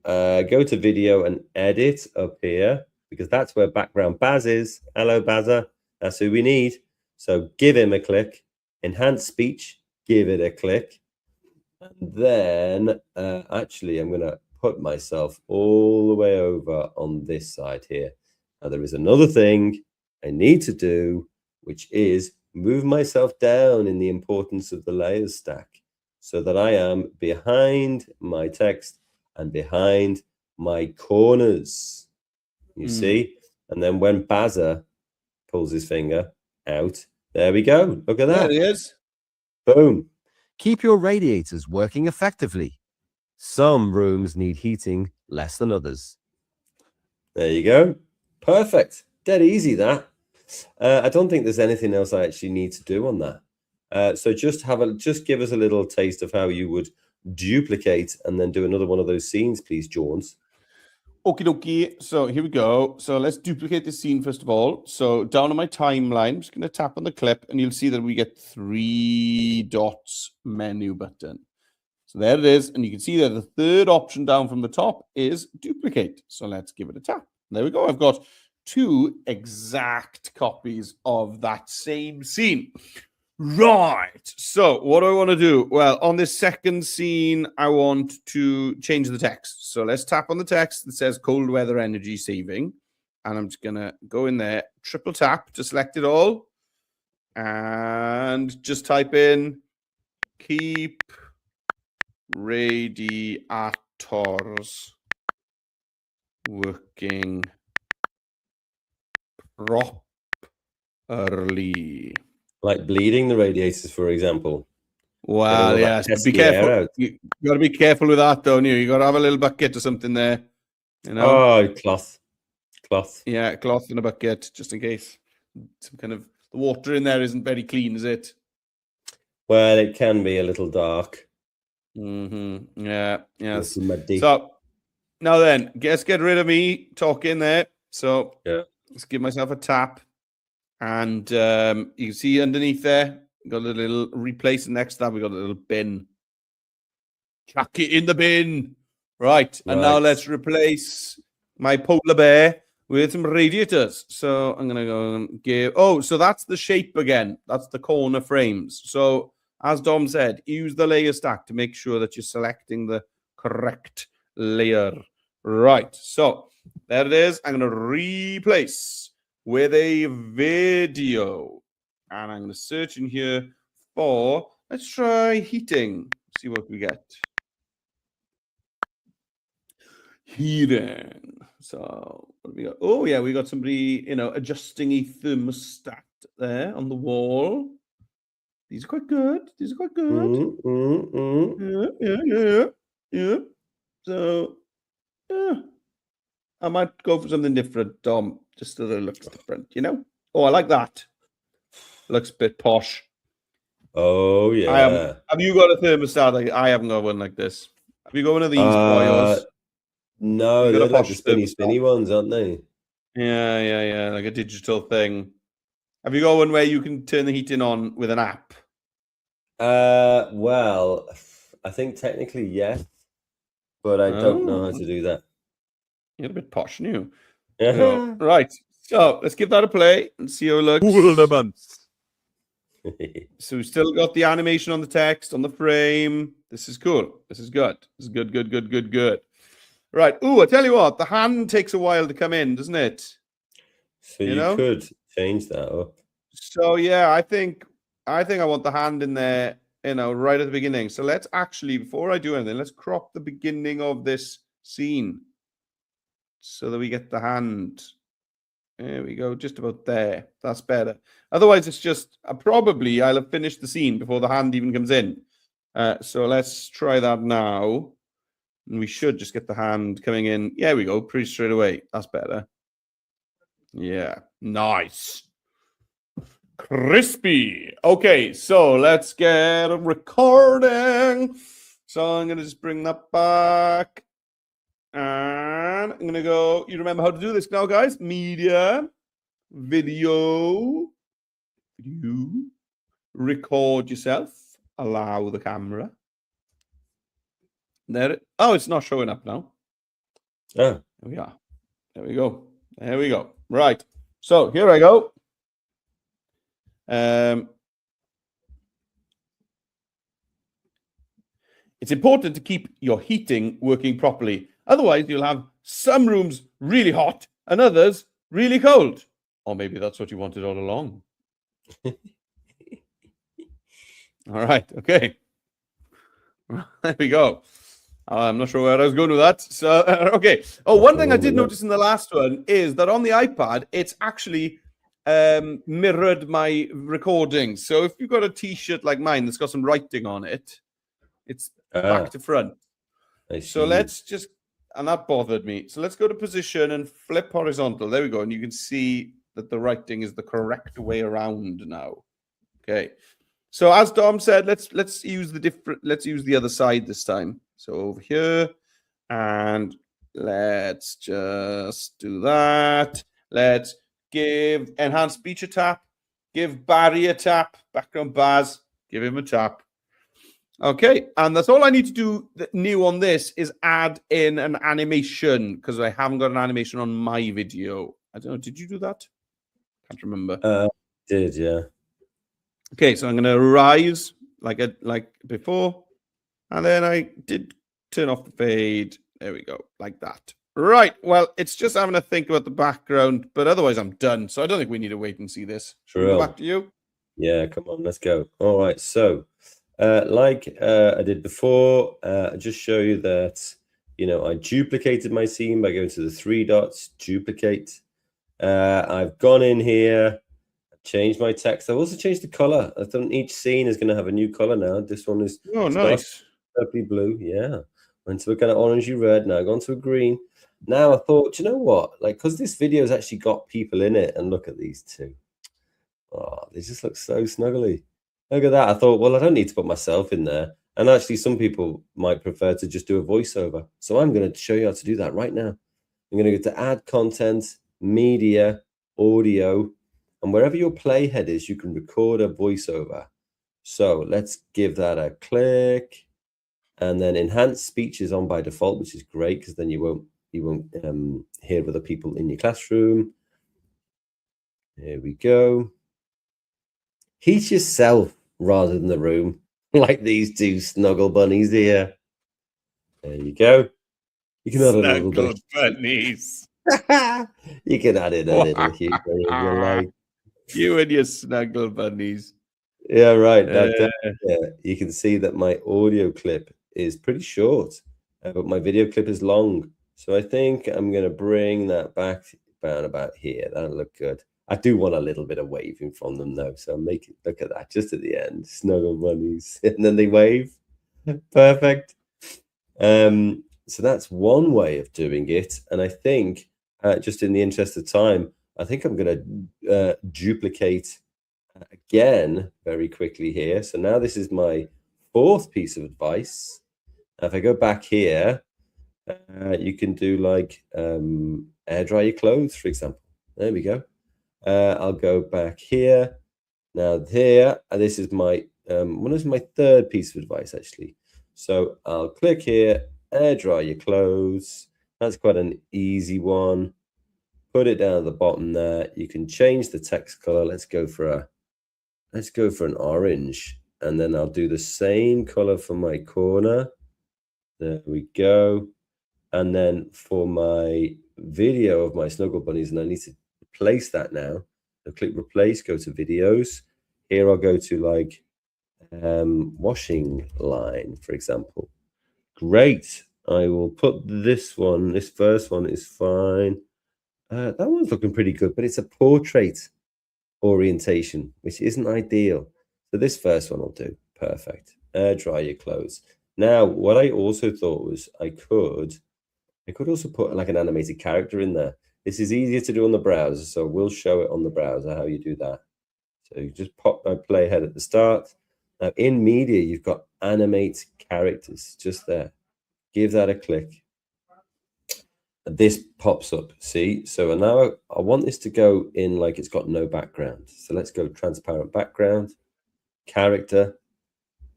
Speaker 1: to video and edit up here, because that's where background Baz is. Hello, Bazza. That's who we need. So give him a click. Enhance speech. Give it a click. And then actually I'm going to put myself all the way over on this side here. Now there is another thing I need to do, which is move myself down in the importance of the layers stack so that I am behind my text and behind my corners. You see? And then when Bazza pulls his finger out, there we go. Look at that.
Speaker 2: There he is.
Speaker 1: Boom.
Speaker 3: Keep your radiators working effectively. Some rooms need heating less than others.
Speaker 1: There you go. Perfect. Dead easy, that. I don't think there's anything else I actually need to do on that. So just give us a little taste of how you would duplicate and then do another one of those scenes, please, Jones.
Speaker 2: Okie dokie. So here we go. So let's duplicate the scene first of all. So down on my timeline, I'm just going to tap on the clip and you'll see that we get 3 dots menu button. So there it is. And you can see that the third option down from the top is duplicate. So let's give it a tap. There we go. I've got 2 exact copies of that same scene. Right. So what do I want to do? Well, on this second scene, I want to change the text. So let's tap on the text that says cold weather energy saving. And I'm just going to go in there, triple tap to select it all. And just type in keep radiators working properly.
Speaker 1: Like bleeding the radiators, for example.
Speaker 2: Well,
Speaker 1: all that
Speaker 2: yes, but be
Speaker 1: pesky air
Speaker 2: careful.
Speaker 1: out.
Speaker 2: You got to be careful with that, don't you? You got to have a little bucket or something there. You know?
Speaker 1: Oh, cloth.
Speaker 2: Yeah, cloth in a bucket, just in case. Some kind of the water in there isn't very clean, is it?
Speaker 1: Well, it can be a little dark.
Speaker 2: Yeah, yes.
Speaker 1: Muddy.
Speaker 2: So now then, let's get rid of me talking there. So
Speaker 1: yeah,
Speaker 2: let's give myself a tap. And you can see underneath there, got a little replace. Next to that, we got a little bin. Chuck it in the bin. Right. And now let's replace my polar bear with some radiators. So I'm going to go and give... Oh, so that's the shape again. That's the corner frames. So as Dom said, use the layer stack to make sure that you're selecting the correct layer. Right. So there it is. I'm going to replace with a video. And I'm going to search in here for... Let's try heating. See what we get. Heating. So what do we got? Oh yeah, we got somebody, adjusting a thermostat there on the wall. These are quite good. Yeah. So yeah, I might go for something different, Dom, just so that it looks different. Oh, I like that. Looks a bit posh.
Speaker 1: Oh yeah.
Speaker 2: Have you got a thermostat? I haven't got one like this. Have you got one of these boyos?
Speaker 1: No, they're like the spinny ones, aren't they?
Speaker 2: Yeah. Like a digital thing. Have you got one where you can turn the heating on with an app?
Speaker 1: Well, I think technically yes, but I don't know how to do that.
Speaker 2: You're a bit posh, new. Right. So let's give that a play and see how it looks. So we've still got the animation on the text, on the frame. This is cool. This is good. This is good. Right. Ooh, I tell you what, the hand takes a while to come in, doesn't it?
Speaker 1: So you could change that up.
Speaker 2: So yeah, I think I want the hand in there, right at the beginning. So let's actually, before I do anything, let's crop the beginning of this scene so that we get the hand. There we go, just about there. That's better. Otherwise, it's just I'll have finished the scene before the hand even comes in. So let's try that now. And we should just get the hand coming in. Yeah, we go, pretty straight away. That's better. Yeah, nice. Crispy. Okay, so let's get recording. So I'm going to just bring that back. And I'm going to go. You remember how to do this now, guys? Media, video, record yourself, allow the camera. There. Oh, it's not showing up now.
Speaker 1: Oh.
Speaker 2: There we are. There we go. Right. So here I go. It's important to keep your heating working properly. Otherwise, you'll have some rooms really hot and others really cold. Or maybe that's what you wanted all along. All right. Okay. There we go. I'm not sure where I was going with that. So, okay. Oh, one thing I did notice in the last one is that on the iPad, it's actually mirrored my recording. So if you've got a T-shirt like mine that's got some writing on it, it's back to front. So let's just, and that bothered me. So let's go to position and flip horizontal. There we go. And you can see that the writing is the correct way around now. Okay. So as Dom said, let's use the other side this time. So over here, and let's just do that. Let's give enhanced speech a tap, give Barry a tap, background Baz, give him a tap. Okay, and that's all I need to do new on this is add in an animation because I haven't got an animation on my video. I don't know, did you do that? Can't remember.
Speaker 1: Did, yeah.
Speaker 2: Okay, so I'm going to rise like before, and then I did turn off the fade. There we go, like that. Right. Well, it's just having to think about the background, but otherwise I'm done. So I don't think we need to wait and see this. Should we go back to you?
Speaker 1: Yeah, come on, let's go. All right, so like I did before, I just show you that, I duplicated my scene by going to the 3 dots, duplicate. I've gone in here, changed my text. I've also changed the color. I thought each scene is going to have a new color now. This one is
Speaker 2: nice.
Speaker 1: Purpley blue. Yeah. Went to a kind of orangey red. Now gone to a green. Now I thought, you know what? Like, because this video has actually got people in it, and look at these two. Oh, they just look so snuggly. Look at that. I thought, well, I don't need to put myself in there. And actually, some people might prefer to just do a voiceover. So I'm going to show you how to do that right now. I'm going to go to add content, media, audio, and wherever your playhead is, you can record a voiceover. So let's give that a click. And then enhanced speech is on by default, which is great because then you won't hear other people in your classroom. Here we go. Heat yourself rather than the room, like these two snuggle bunnies here. There you go. You can add a little bit.
Speaker 2: Bunnies.
Speaker 1: You can add in a little humor if you like.
Speaker 2: You and your snuggle bunnies.
Speaker 1: Yeah, right. You can see that my audio clip is pretty short, but my video clip is long. So I think I'm going to bring that back down about here. That'll look good. I do want a little bit of waving from them, though. So I'm making, look at that, just at the end. Snuggle bunnies. And then they wave. Perfect. So that's one way of doing it. And I think, just in the interest of time, I think I'm going to duplicate again very quickly here. So now this is my 4th piece of advice. Now if I go back here, you can do like air dry your clothes, for example. There we go. I'll go back here. Now here, this is my one is my 3rd piece of advice actually. So I'll click here, air dry your clothes. That's quite an easy one. Put it down at the bottom there. You can change the text color. Let's go for an orange, and then I'll do the same color for my corner. There we go. And then for my video of my snuggle bunnies, and I need to replace that now. So click replace, go to videos. Here I'll go to like washing line, for example. Great. I will put this one. This first one is fine. That one's looking pretty good, but it's a portrait orientation, which isn't ideal. So this first one will do. Perfect. Air dry your clothes. Now, what I also thought was I could also put like an animated character in there. This is easier to do on the browser, so we'll show it on the browser how you do that. So you just pop my playhead at the start. Now in media, you've got animate characters just there. Give that a click. This pops up, see? So now I want this to go in like it's got no background. So let's go transparent background, character,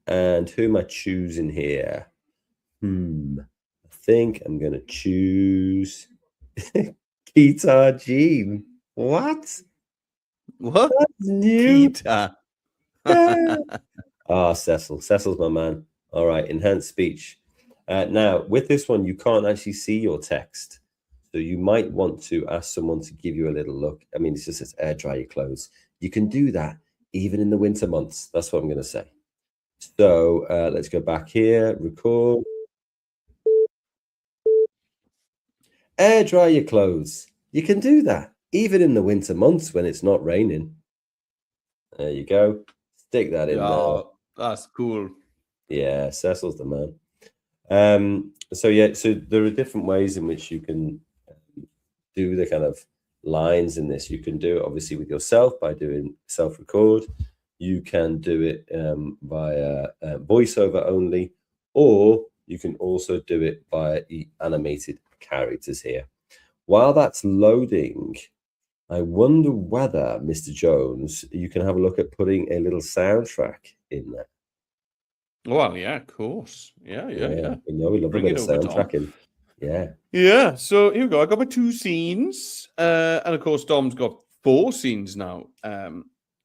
Speaker 1: and who am I choosing here? I think I'm going to choose Guitar Gene. What?
Speaker 2: What?
Speaker 1: That's new.
Speaker 2: Guitar.
Speaker 1: Cecil's my man. All right, enhanced speech. Now, with this one, you can't actually see your text. So you might want to ask someone to give you a little look. I mean, it's just says air dry your clothes. You can do that even in the winter months. That's what I'm going to say. So let's go back here, record. Air dry your clothes. You can do that even in the winter months when it's not raining. There you go. Stick that in there.
Speaker 2: That's cool.
Speaker 1: Yeah, Cecil's the man. So there are different ways in which you can do the kind of lines in this. You can do it obviously with yourself by doing self-record. You can do it via voiceover only, or you can also do it via animated characters here. While that's loading, I wonder whether, Mr. Jones, you can have a look at putting a little soundtrack in there.
Speaker 2: Well, yeah, of course. Yeah.
Speaker 1: We know we love
Speaker 2: Bring
Speaker 1: a bit of
Speaker 2: it over, Tom.
Speaker 1: soundtracking. Yeah.
Speaker 2: Yeah, so here we go. I got my 2 scenes. And of course, Dom's got 4 scenes now.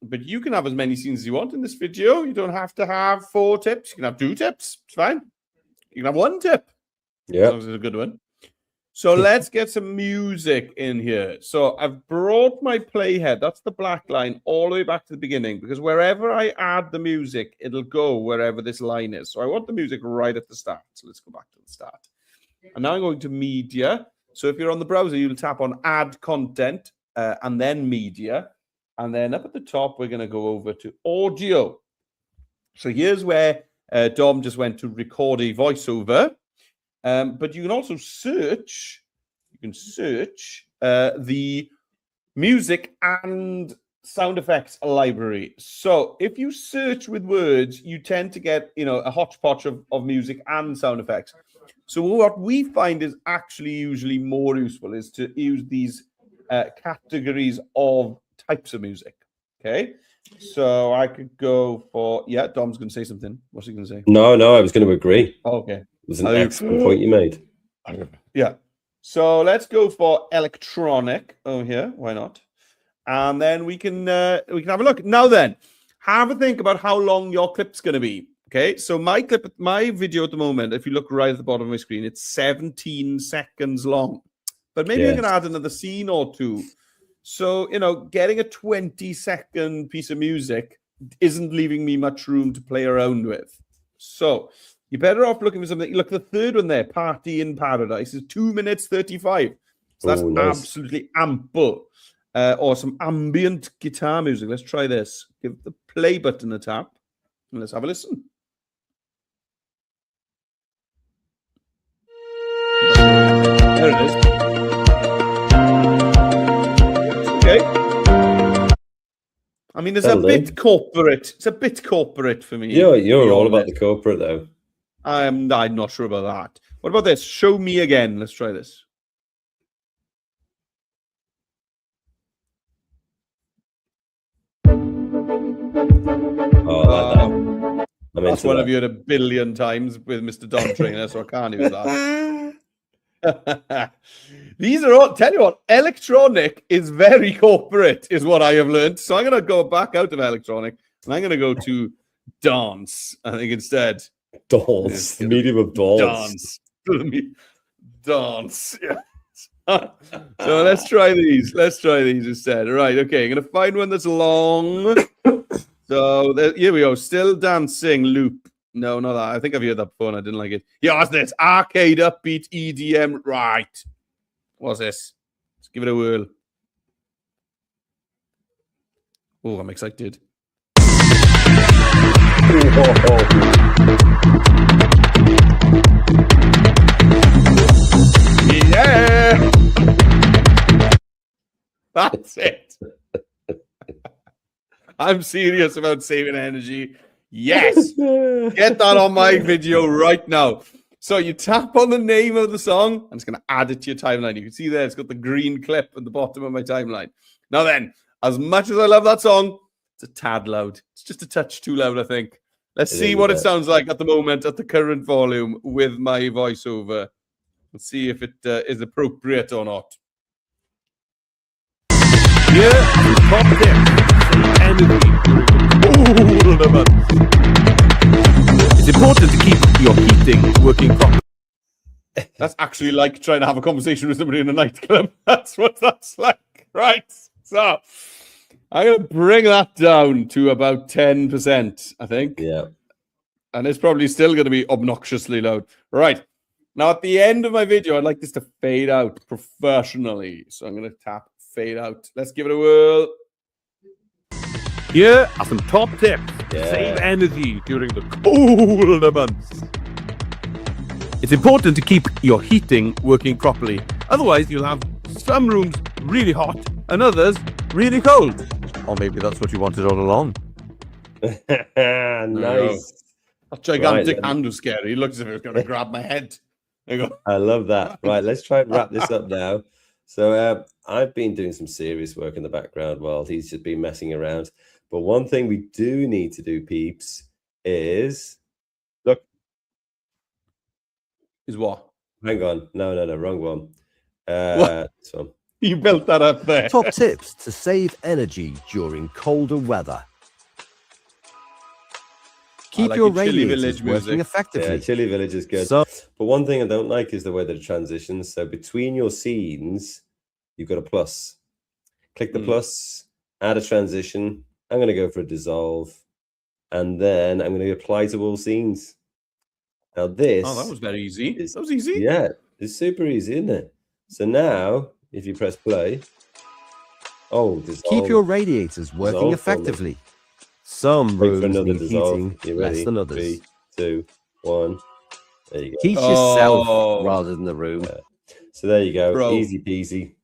Speaker 2: but you can have as many scenes as you want in this video. You don't have to have 4 tips. You can have 2 tips. It's fine. You can have 1 tip. As
Speaker 1: Yeah.
Speaker 2: long as it's a good one. So let's get some music in here. So I've brought my playhead. That's the black line all the way back to the beginning, because wherever I add the music, it'll go wherever this line is. So I want the music right at the start. So let's go back to the start. And now I'm going to media. So if you're on the browser, you'll tap on add content and then media. And then up at the top, we're going to go over to audio. So here's where Dom just went to record a voiceover. But you can also search. You can search the music and sound effects library. So if you search with words, you tend to get, a hodgepodge of music and sound effects. So what we find is actually usually more useful is to use these categories of types of music. Okay. So I could go for, Dom's going to say something. What's he going to say?
Speaker 1: No, I was going to agree.
Speaker 2: Okay.
Speaker 1: It was an excellent point you made.
Speaker 2: Yeah. So let's go for electronic over here. Why not? And then we can have a look. Now then, have a think about how long your clip's going to be. Okay. So my video at the moment, if you look right at the bottom of my screen, it's 17 seconds long. But maybe you can add another scene or 2. So, getting a 20-second piece of music isn't leaving me much room to play around with. So you're better off looking for something. Look, the third one there, Party in Paradise, is 2 minutes 35. So that's
Speaker 1: nice.
Speaker 2: Absolutely ample. Or some ambient guitar music. Let's try this. Give the play button a tap. And let's have a listen. There it is. Okay. I mean, there's a bit corporate. It's a bit corporate for me.
Speaker 1: You're all about the corporate, though.
Speaker 2: I'm not sure about that. What about this? Show me again. Let's try this.
Speaker 1: Oh, I like that.
Speaker 2: That's one I've heard a billion times with Mr. Don Trainer, so I can't use that. These are all, tell you what, electronic is very corporate, is what I have learned. So I'm going to go back out of electronic and I'm going to go to dance, I think, instead.
Speaker 1: Dance, the medium of dance.
Speaker 2: Dance. Yeah. So let's try these. Let's try these instead. Right. Okay. I'm going to find one that's long. So here we go. Still dancing loop. No, not that. I think I've heard that before and I didn't like it. Yeah, what's this? Arcade upbeat EDM. Right. What's this? Let's give it a whirl. Oh, I'm excited. Yeah. That's it. I'm serious about saving energy. Yes. Get that on my video right now. So you tap on the name of the song, and it's going to add it to your timeline. You can see there, it's got the green clip at the bottom of my timeline. Now then, as much as I love that song, it's a tad loud. It's just a touch too loud, I think. Let's see what it sounds like at the moment at the current volume with my voiceover. Let's see if it is appropriate or not.
Speaker 4: Here are the top tips to save energy during the cold months. It's important to keep your heating working properly.
Speaker 2: That's actually like trying to have a conversation with somebody in a nightclub. That's what that's like. Right. So I'm going to bring that down to about 10%, I think.
Speaker 1: Yeah.
Speaker 2: And it's probably still going to be obnoxiously loud. Right. Now, at the end of my video, I'd like this to fade out professionally. So I'm going to tap fade out. Let's give it a whirl.
Speaker 4: Here are some top tips to save energy during the colder months. It's important to keep your heating working properly. Otherwise, you'll have some rooms really hot and others really cold. Or maybe that's what you wanted all along.
Speaker 1: Nice.
Speaker 2: That gigantic hand was scary. It looked as if it was going to grab my head. There you go.
Speaker 1: I love that. Right, let's try and wrap this up now. So I've been doing some serious work in the background while he's just been messing around. But one thing we do need to do, peeps, is look.
Speaker 2: Is what?
Speaker 1: Hang on. No, wrong one. This one.
Speaker 2: You built that up there.
Speaker 3: Top tips to save energy during colder weather. Keep
Speaker 2: like
Speaker 3: your
Speaker 2: your Chilly
Speaker 3: radiators
Speaker 2: Village
Speaker 3: working
Speaker 2: music.
Speaker 3: effectively.
Speaker 1: Yeah, Chilly Village is good.
Speaker 3: So,
Speaker 1: But one thing I don't like is the way that it transitions. So between your scenes, you've got a plus. Click the plus, add a transition. I'm going to go for a dissolve. And then I'm going to apply to all scenes. Now this...
Speaker 2: Oh, that was very easy. That was easy.
Speaker 1: Yeah, it's super easy, isn't it? So now, if you press play... Oh, dissolve.
Speaker 3: keep your radiators working
Speaker 1: Dissolve for me.
Speaker 3: effectively. Some
Speaker 1: Wait for
Speaker 3: rooms
Speaker 1: another
Speaker 3: need
Speaker 1: dissolve.
Speaker 3: heating
Speaker 1: You
Speaker 3: less
Speaker 1: ready?
Speaker 3: than others.
Speaker 1: 3, 2, 1. There you go.
Speaker 3: Heat
Speaker 2: Oh.
Speaker 3: yourself rather than the room.
Speaker 1: So there you go.
Speaker 2: Bro.
Speaker 1: Easy peasy.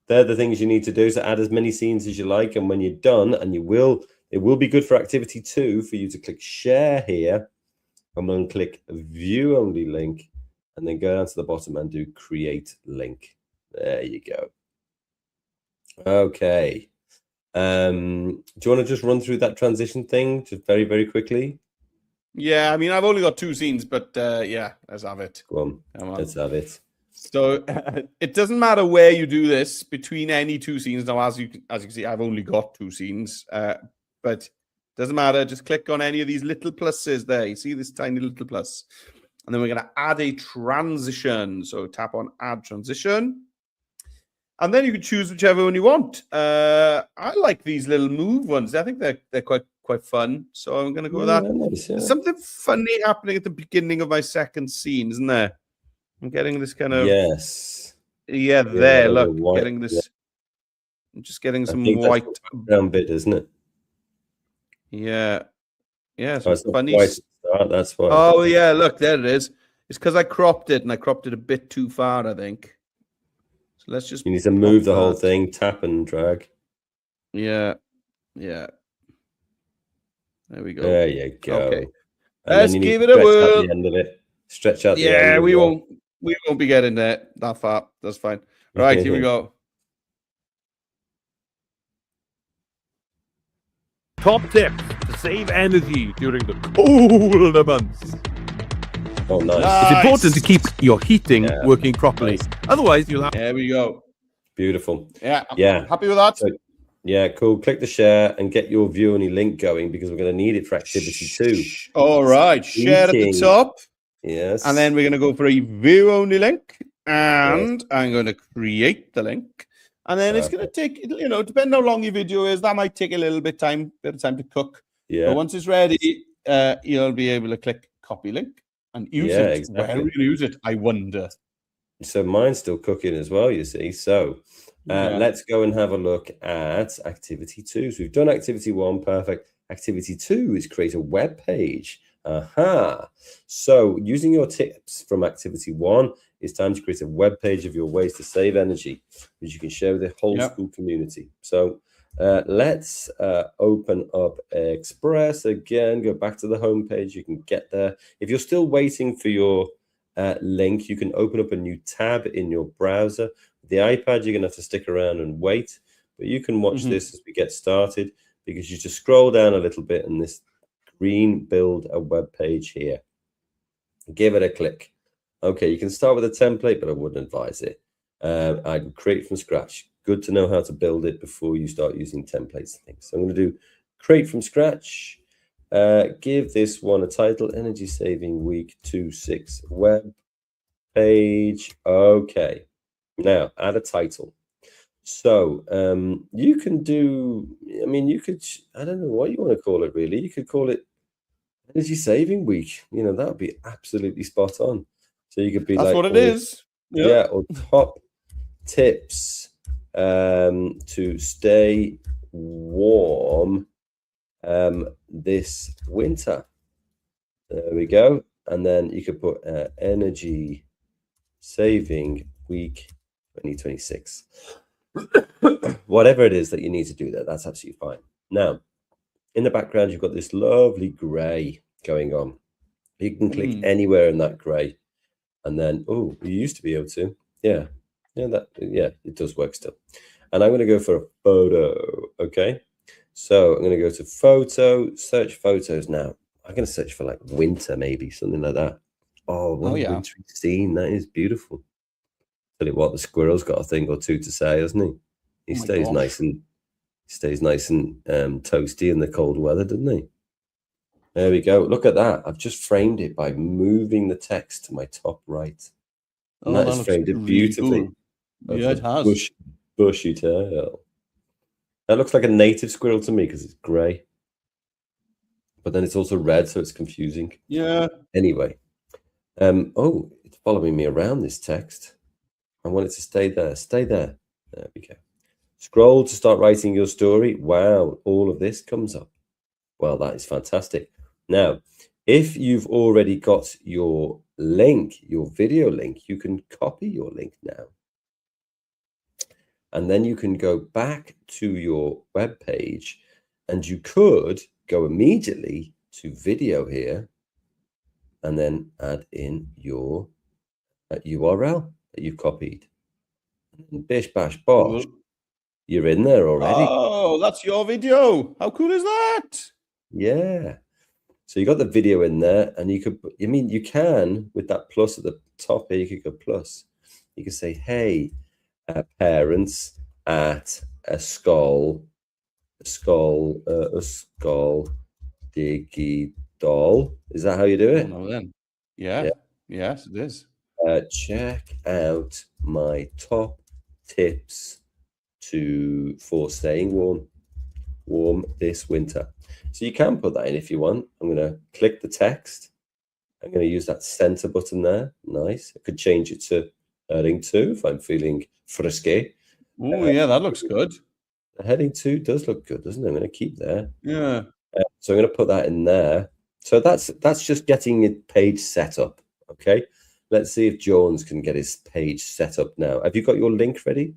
Speaker 1: They're the things you need to do. So add as many scenes as you like. And when you're done, and it will be good for activity 2 for you to click share here. And then click view only link. And then go down to the bottom and do create link. There you go. Okay. Do you want to just run through that transition thing just very, very quickly?
Speaker 2: Yeah, I mean, I've only got 2 scenes, but yeah, let's have it.
Speaker 1: Go on.
Speaker 2: Come on.
Speaker 1: Let's have it.
Speaker 2: So it doesn't matter where you do this between any 2 scenes. Now, as you can see, I've only got 2 scenes, but doesn't matter. Just click on any of these little pluses there. You see this tiny little plus, and then we're going to add a transition. So tap on add transition, and then you can choose whichever one you want. I like these little move ones. I think they're quite fun. So I'm going to go with that.
Speaker 1: Nice, yeah.
Speaker 2: There's something funny happening at the beginning of my second scene, isn't there? I'm getting this kind of
Speaker 1: Yes.
Speaker 2: yeah. There,
Speaker 1: a
Speaker 2: look,
Speaker 1: little white,
Speaker 2: getting this.
Speaker 1: yeah.
Speaker 2: I'm just getting
Speaker 1: I
Speaker 2: some
Speaker 1: think that's
Speaker 2: white.
Speaker 1: the background bit, isn't it?
Speaker 2: Yeah,
Speaker 1: Oh,
Speaker 2: some
Speaker 1: it's not
Speaker 2: funny.
Speaker 1: quite at the start, that's why.
Speaker 2: Oh yeah, look, there it is. It's because I cropped it, and I cropped it a bit too far, I think. So let's just.
Speaker 1: You need to move the
Speaker 2: pop
Speaker 1: whole
Speaker 2: that.
Speaker 1: thing, tap and drag.
Speaker 2: Yeah. There we go.
Speaker 1: There you go.
Speaker 2: Okay.
Speaker 1: And
Speaker 2: Let's
Speaker 1: then you need
Speaker 2: give
Speaker 1: to
Speaker 2: it a
Speaker 1: stretch out
Speaker 2: whirl.
Speaker 1: the end of it. Stretch out the end.
Speaker 2: Yeah,
Speaker 1: as
Speaker 2: we
Speaker 1: well.
Speaker 2: won't be getting there that far. That's fine. Right, here we go.
Speaker 4: Top tips to save energy during the colder months.
Speaker 1: Oh, nice.
Speaker 4: It's important to keep your heating
Speaker 1: Yeah,
Speaker 4: working properly.
Speaker 1: nice.
Speaker 4: Otherwise, you'll have
Speaker 2: There we go.
Speaker 1: Beautiful.
Speaker 2: Yeah.
Speaker 1: Yeah.
Speaker 2: Happy with that?
Speaker 1: So- Yeah, cool. Click the share and get your view only link going because we're going to need it for activity 2.
Speaker 2: All right. Share at the
Speaker 1: Heating.
Speaker 2: top.
Speaker 1: Yes.
Speaker 2: And then we're going to go for a view only link. And I'm going to create the link. And then it's going to take, depending how long your video is, that might take a bit of time to cook.
Speaker 1: Yeah.
Speaker 2: But once it's ready, you'll be able to click copy link and use
Speaker 1: Yeah,
Speaker 2: it.
Speaker 1: exactly.
Speaker 2: Where will you use it? I wonder.
Speaker 1: So mine's still cooking as well, you see. So let's go and have a look at activity 2. So we've done activity 1, perfect. Activity 2 is create a web page. Aha. So using your tips from activity 1, it's time to create a web page of your ways to save energy, which you can share with the whole school community. So let's open up Express again, go back to the home page. You can get there. If you're still waiting for your link, you can open up a new tab in your browser. With the iPad, you're going to have to stick around and wait, but you can watch this as we get started because you just scroll down a little bit and this green build a web page here. Give it a click. Okay, you can start with a template, but I wouldn't advise it. I'd create from scratch. Good to know how to build it before you start using templates and things. So I'm going to do create from scratch. Give this one a title, Energy Saving Week 2-6 web page. Okay, now add a title. So you can do, I don't know what you want to call it really. You could call it Energy Saving Week. That would be absolutely spot on. So you could be
Speaker 2: That's
Speaker 1: like,
Speaker 2: what it is.
Speaker 1: Yeah, or top tips to stay warm this winter. There we go. And then you could put Energy Saving Week 2026. Whatever it is that you need to do there, that's absolutely fine. Now, in the background, you've got this lovely grey going on. You can click anywhere in that grey. And then, you used to be able to. Yeah, it does work still. And I'm going to go for a photo. Okay. So I'm going to go to photo, search photos now. I'm going to search for like winter, maybe something like that. Oh, what a wintry scene. That is beautiful. Tell you what, the squirrel's got a thing or two to say, hasn't he? He
Speaker 2: Oh my
Speaker 1: stays
Speaker 2: gosh.
Speaker 1: nice and toasty in the cold weather, doesn't he? There we go. Look at that. I've just framed it by moving the text to my top right. And that has framed it beautifully.
Speaker 2: Cool. Yeah, it has.
Speaker 1: Bushy tail. That looks like a native squirrel to me because it's grey. But then it's also red, so it's confusing.
Speaker 2: Yeah.
Speaker 1: Anyway. Oh, it's following me around, this text. I want it to stay there. Stay there. There we go. Scroll to start writing your story. Wow, all of this comes up. Well, that is fantastic. Now, if you've already got your link, your video link, you can copy your link now. And then you can go back to your web page and you could go immediately to video here and then add in your URL that you've copied. And bish, bash, bosh. You're in there already.
Speaker 2: Oh, that's your video. How cool is that?
Speaker 1: Yeah. So you got the video in there, and you could, you can, with that plus at the top here, you could go plus. You could say, hey, parents at a skull diggy doll. Is that how you do it?
Speaker 2: Oh, no, then. Yeah. Yes, it is.
Speaker 1: Check out my top tips for staying warm this winter. So you can put that in if you want. I'm going to click the text. I'm going to use that center button there. Nice. I could change it to heading 2 if I'm feeling frisky.
Speaker 2: Oh, yeah, that looks good.
Speaker 1: The heading 2 does look good, doesn't it? I'm going to keep there.
Speaker 2: Yeah.
Speaker 1: So I'm going to put that in there. So that's just getting your page set up. Okay. Let's see if Jones can get his page set up now. Have you got your link ready?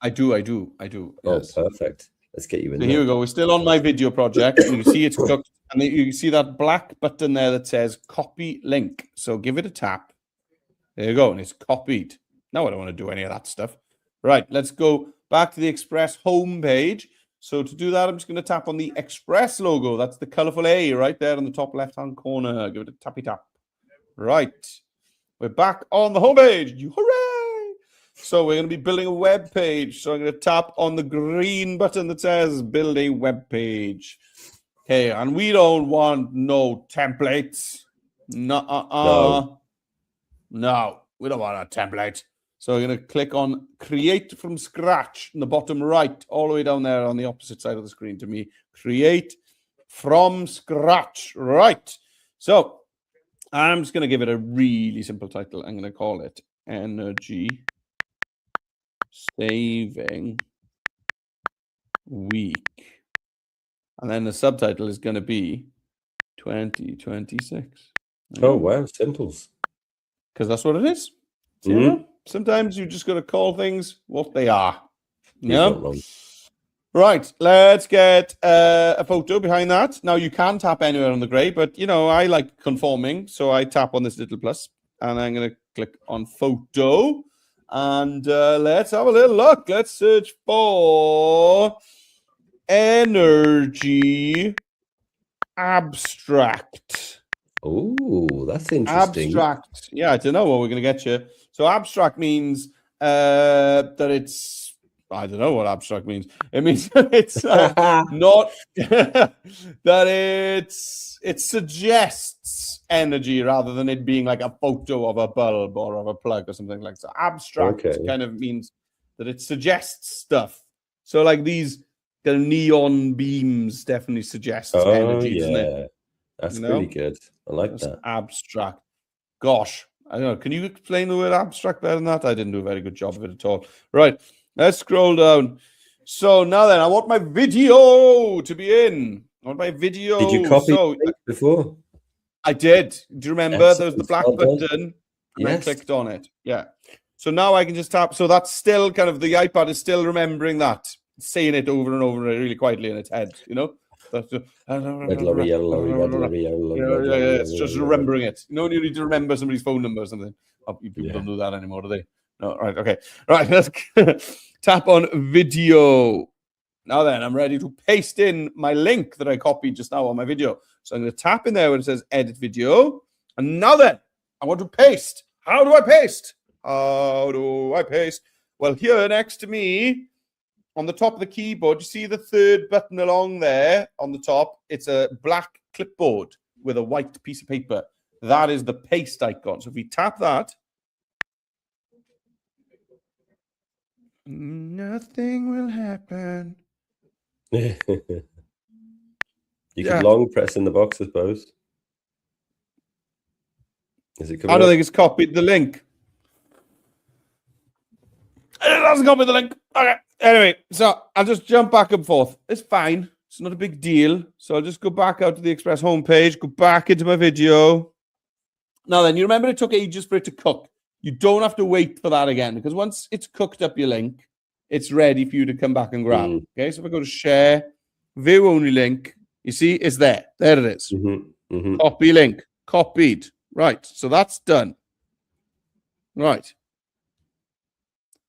Speaker 2: I do. Yes.
Speaker 1: Oh, perfect. Let's get you in
Speaker 2: So
Speaker 1: there.
Speaker 2: here we go. We're still on my video project. You can see it's cooked. And then you can see that black button there that says copy link. So give it a tap. There you go. And it's copied. Now I don't want to do any of that stuff. Right. Let's go back to the Express homepage. So to do that, I'm just going to tap on the Express logo. That's the colorful A right there in the top left-hand corner. Give it a tappy tap. Right. We're back on the homepage. Hooray! So we're going to be building a web page. So I'm going to tap on the green button that says build a web page. Okay, and we don't want no templates. No, we don't want a template. So we're going to click on create from scratch in the bottom right, all the way down there on the opposite side of the screen to me. Create from scratch. Right. So I'm just going to give it a really simple title. I'm going to call it Energy Saving Week. And then the subtitle is going to be 2026.
Speaker 1: Oh, wow. Simples.
Speaker 2: Because that's what it is. You know? Sometimes you just got to call things what they are. Yeah. Right. Let's get a photo behind that. Now, you can tap anywhere on the gray, but, I like conforming. So I tap on this little plus, and I'm going to click on photo. And let's have a little look. Let's search for energy abstract.
Speaker 1: Oh, that's interesting.
Speaker 2: Abstract. Yeah, I don't know what we're going to get you. So abstract means that it's, I don't know what abstract means. It means that it's not, that it suggests energy rather than it being like a photo of a bulb or of a plug or something like that. Abstract kind of means that it suggests stuff. So like these kind of neon beams definitely suggest energy, doesn't it?
Speaker 1: That's really good. I like that.
Speaker 2: Abstract. Gosh, I don't know. Can you explain the word abstract better than that? I didn't do a very good job of it at all. Right. Let's scroll down. So now then, I want my video to be in. I want my video.
Speaker 1: Did you copy it before?
Speaker 2: I did. Do you remember? There was the black button. And I clicked on it. Yeah. So now I can just tap. So that's still kind of, the iPad is still remembering that. Saying it over and over really quietly in its head, Red lorry, yellow lorry, red lorry, yellow lorry. Yeah. It's just remembering it. You need to remember somebody's phone number or something. Oh, people don't do that anymore, do they? No, right, okay. Right, let's tap on video. Now then, I'm ready to paste in my link that I copied just now on my video. So I'm going to tap in there where it says edit video. And now then, I want to paste. How do I paste? How do I paste? Well, here next to me, on the top of the keyboard, you see the third button along there on the top? It's a black clipboard with a white piece of paper. That is the paste icon. So if we tap that, nothing will happen.
Speaker 1: You could long press in the box, I suppose. Is it coming
Speaker 2: I don't
Speaker 1: up?
Speaker 2: think it's copied the link. It hasn't copied the link. Okay. Anyway, so I'll just jump back and forth. It's fine. It's not a big deal. So I'll just go back out to the Express homepage, go back into my video. Now then, you remember it took ages for it to cook. You don't have to wait for that again, because once it's cooked up your link, it's ready for you to come back and grab. Okay, so if I go to share, view only link, you see it's there. There it is. Copy link, copied. Right, so that's done. Right.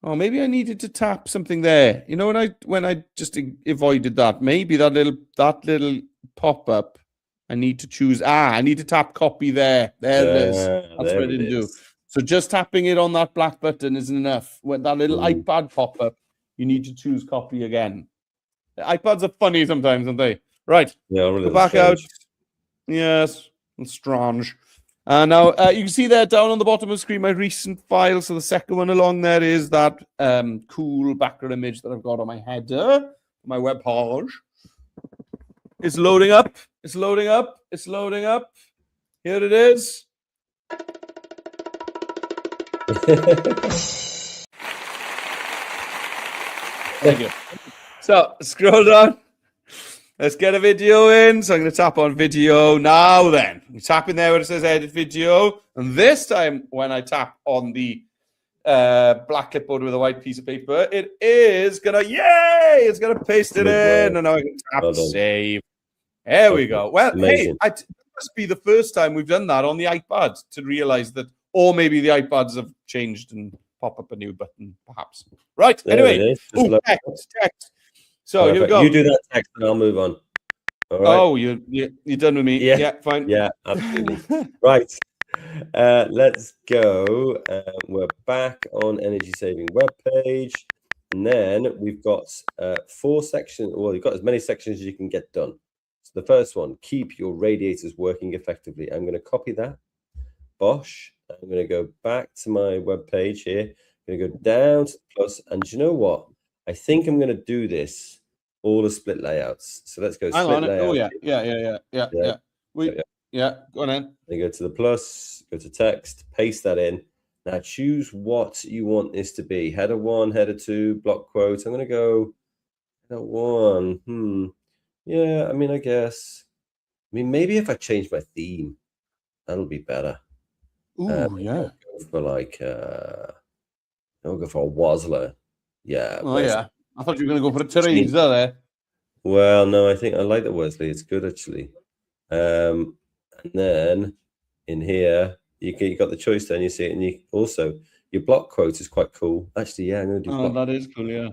Speaker 2: Oh, maybe I needed to tap something there. You know, when I just avoided that, maybe that little pop up. I need to choose. I need to tap copy there. There it is. That's what I didn't do. So just tapping it on that black button isn't enough. When that little iPad pop up, you need to choose copy again. The iPads are funny sometimes, aren't they? Right.
Speaker 1: Yeah, really
Speaker 2: go back out. Yes, it's strange. And now you can see there down on the bottom of the screen my recent file. So the second one along there is that cool background image that I've got on my header, my web page. It's loading up. It's loading up. It's loading up. Here it is. Thank you. So scroll down. Let's get a video in. So I'm going to tap on video now then. You tap in there where it says edit video. And this time when I tap on the black clipboard with a white piece of paper, it is going to, yay! It's going to paste it in. And now I can tap save. There we go. Well, amazing. Hey, it must be the first time we've done that on the iPad to realize that, or maybe the iPads have changed and pop up a new button, perhaps. Right.
Speaker 1: There
Speaker 2: anyway, text. So here we go.
Speaker 1: You do that text and I'll move on.
Speaker 2: All right. Oh, you're done with me. Yeah, fine.
Speaker 1: Yeah, absolutely. Right. Let's go. We're back on energy saving web page. And then we've got 4 sections. Well, you've got as many sections as you can get done. So the first one, keep your radiators working effectively. I'm going to copy that. Bosh. I'm going to go back to my web page here. I'm going to go down to the plus. And do you know what? I think I'm going to do this all the split layouts. So let's go split layout.
Speaker 2: Oh, yeah. Go on in.
Speaker 1: Then go to the plus, go to text, paste that in. Now choose what you want this to be. Header 1, header 2, block quote. I'm going to go header 1. Yeah, I mean, I guess. I mean, maybe if I change my theme, that'll be better.
Speaker 2: Ooh, yeah.
Speaker 1: Go for like, I'll go for a Wazzler. Yeah.
Speaker 2: Oh, yeah. I thought you were going to go for a Teresa there.
Speaker 1: Well, no, I think I like the Wesley. It's good, actually. And then in here, you got the choice there, and you see it. And you also, your block quote is quite cool. Actually, yeah, I'm going to do block.
Speaker 2: That is cool, yeah.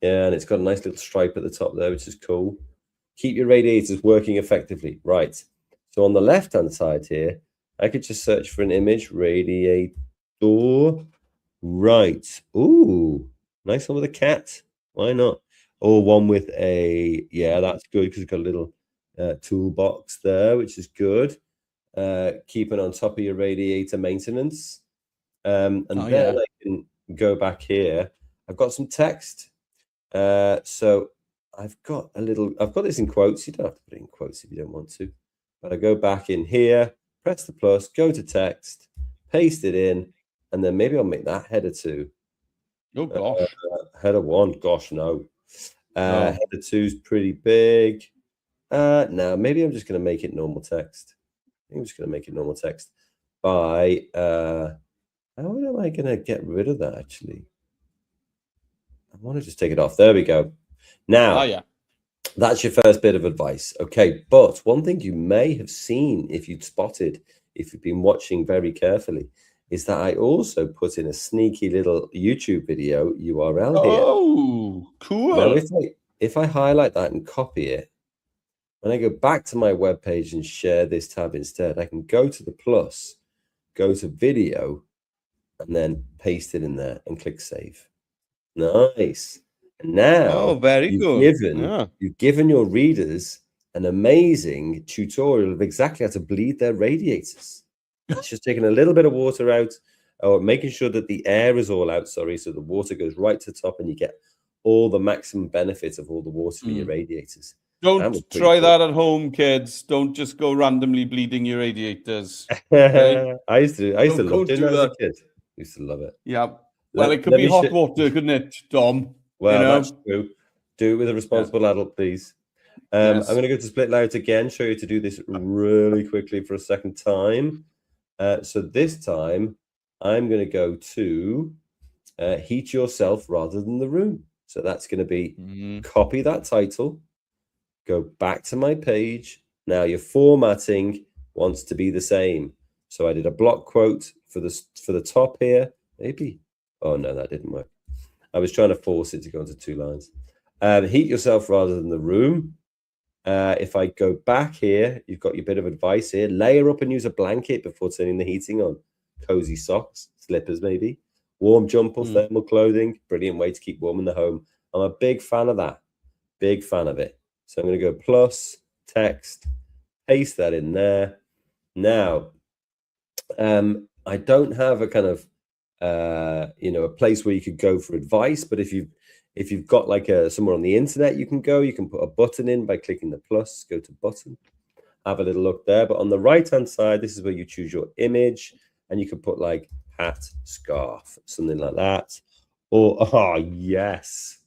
Speaker 1: Yeah, and it's got a nice little stripe at the top there, which is cool. Keep your radiators working effectively. Right. So on the left-hand side here, I could just search for an image, radiator. Right. Ooh, nice one with a cat. Why not? Or one with a, yeah, that's good because it's got a little toolbox there, which is good. Keeping on top of your radiator maintenance. And then I can go back here. I've got some text. So I've got this in quotes. You don't have to put it in quotes if you don't want to. But I go back in here, press the plus, go to text, paste it in, and then maybe I'll make that header 2.
Speaker 2: Oh, gosh.
Speaker 1: Header 1, gosh, no. Header 2 is pretty big. No, maybe I'm just going to make it normal text. I'm just going to make it normal text by, how am I going to get rid of that, actually? I want to just take it off. There we go. Now, that's your first bit of advice. Okay, but one thing you may have seen if you'd spotted, if you've been watching very carefully, is that I also put in a sneaky little YouTube video URL here.
Speaker 2: Oh, cool.
Speaker 1: Now, if I highlight that and copy it, when I go back to my web page and share this tab instead, I can go to the plus, go to video, and then paste it in there and click save. Nice. And now
Speaker 2: Oh, very good. Yeah.
Speaker 1: you've given your readers an amazing tutorial of exactly how to bleed their radiators. It's just taking a little bit of water out, or making sure that the air is all out, so the water goes right to the top and you get all the maximum benefit of all the water in your radiators.
Speaker 2: Don't try that at home, kids. Don't just go randomly bleeding your radiators. Okay?
Speaker 1: I used to love doing that as a kid. Used to love it.
Speaker 2: Yeah. Well, it could be hot water, couldn't it, Dom?
Speaker 1: Well, that's true. Do it with a responsible adult, please. I'm going to go to split layout again, show you to do this really quickly for a second time. So this time, I'm going to go to heat yourself rather than the room. So that's going to be copy that title, go back to my page. Now your formatting wants to be the same. So I did a block quote for the top here. Maybe. Oh, no, that didn't work. I was trying to force it to go into 2 lines. Heat yourself rather than the room. If I go back here, you've got your bit of advice here. Layer up and use a blanket before turning the heating on. Cozy socks, slippers maybe. Warm jumper, thermal clothing. Brilliant way to keep warm in the home. I'm a big fan of that. Big fan of it. So I'm going to go plus, text, paste that in there. Now, I don't have a kind of, a place where you could go for advice, but if you've got like somewhere on the internet you can go, you can put a button in by clicking the plus, go to button, have a little look there. But on the right hand side, this is where you choose your image, and you can put like hat, scarf, something like that. Or oh yes,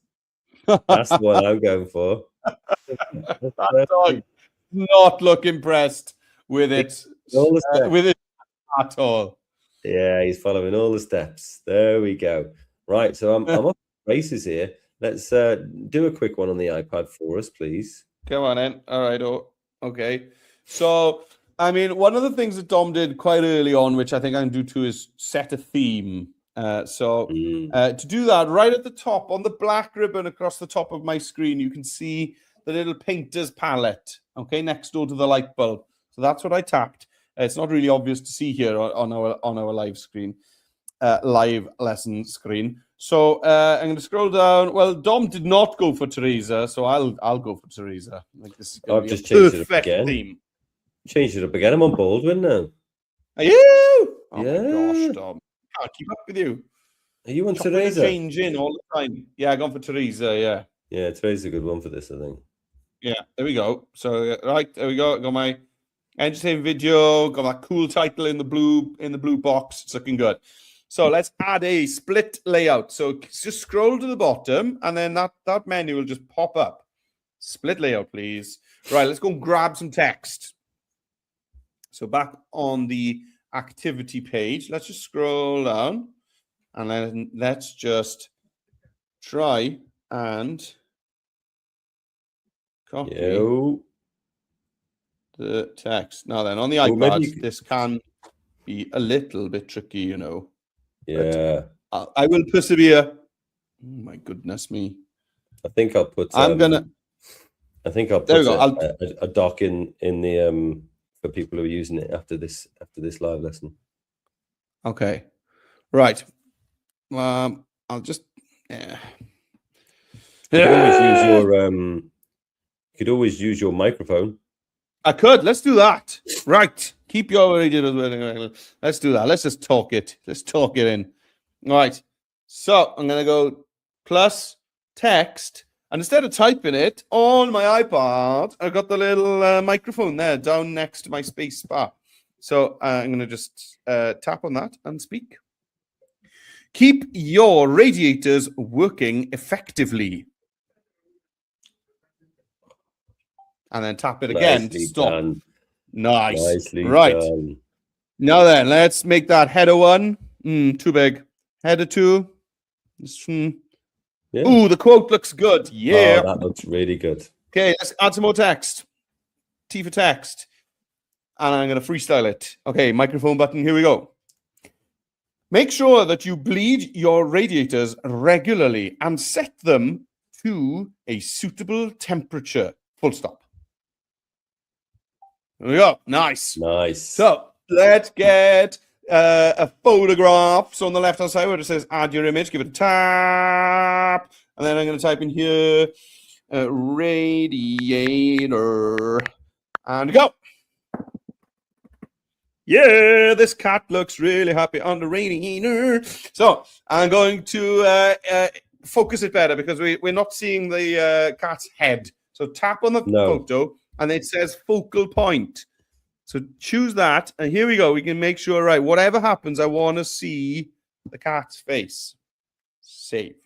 Speaker 1: that's the one I'm going for.
Speaker 2: That dog not look impressed with it at all.
Speaker 1: Yeah, he's following all the steps. There we go. Right, so I'm off races here. Let's do a quick one on the iPad for us, please.
Speaker 2: Come on in. All right. Oh, okay. So, I mean, one of the things that Dom did quite early on, which I think I can do too, is set a theme. To do that, right at the top, on the black ribbon across the top of my screen, you can see the little painter's palette, okay, next door to the light bulb. So that's what I tapped. It's not really obvious to see here on our live screen, live lesson screen. So I'm going to scroll down. Well, Dom did not go for Teresa, so I'll go for Teresa. Like this is
Speaker 1: I've just changed it up again.
Speaker 2: Theme.
Speaker 1: Changed it up again. I'm on Baldwin now.
Speaker 2: Are you? Oh
Speaker 1: yeah.
Speaker 2: My gosh, Dom. I can't keep up with you.
Speaker 1: Are you on Teresa?
Speaker 2: Changing all the time. Yeah, I gone for Teresa. Yeah.
Speaker 1: Yeah, Teresa's a good one for this, I think.
Speaker 2: Yeah, there we go. So right, there we go. Got my entertainment video. Got that cool title in the blue box. It's looking good. So let's add a split layout. So just scroll to the bottom, and then that menu will just pop up. Split layout, please. Right, let's go and grab some text. So back on the activity page, let's just scroll down, and then let's just try and copy the text. Now then, on the iPad, this can be a little bit tricky, you know.
Speaker 1: Yeah.
Speaker 2: But I will persevere. Oh my goodness me.
Speaker 1: I think I'll put
Speaker 2: I think I'll put
Speaker 1: a doc in the for people who are using it after this live lesson.
Speaker 2: Okay. Right. I'll just
Speaker 1: You could always use your microphone.
Speaker 2: I could. Let's do that. Right. Keep your Let's do that. Let's just talk it. Let's talk it in. All right. So I'm going to go plus text. And instead of typing it on my iPad, I've got the little microphone there down next to my space bar. So I'm going to just tap on that and speak. Keep your radiators working effectively. And then tap it again to stop.
Speaker 1: Done.
Speaker 2: Nice.
Speaker 1: Nicely
Speaker 2: right.
Speaker 1: Done.
Speaker 2: Now then, let's make that header 1. Too big. Header 2.
Speaker 1: Yeah.
Speaker 2: Ooh, the quote looks good. Yeah.
Speaker 1: Oh, that looks really good.
Speaker 2: Okay, let's add some more text. T for text. And I'm going to freestyle it. Okay, microphone button. Here we go. Make sure that you bleed your radiators regularly and set them to a suitable temperature. Full stop. There we go. Nice.
Speaker 1: Nice.
Speaker 2: So let's get a photograph. So on the left-hand side where it says add your image, give it a tap. And then I'm going to type in here, radiator, and go. Yeah, this cat looks really happy on the radiator. So I'm going to focus it better because we're not seeing the cat's head. So tap on the photo and it says focal point. So choose that. And here we go. We can make sure, right, whatever happens, I want to see the cat's face. Save.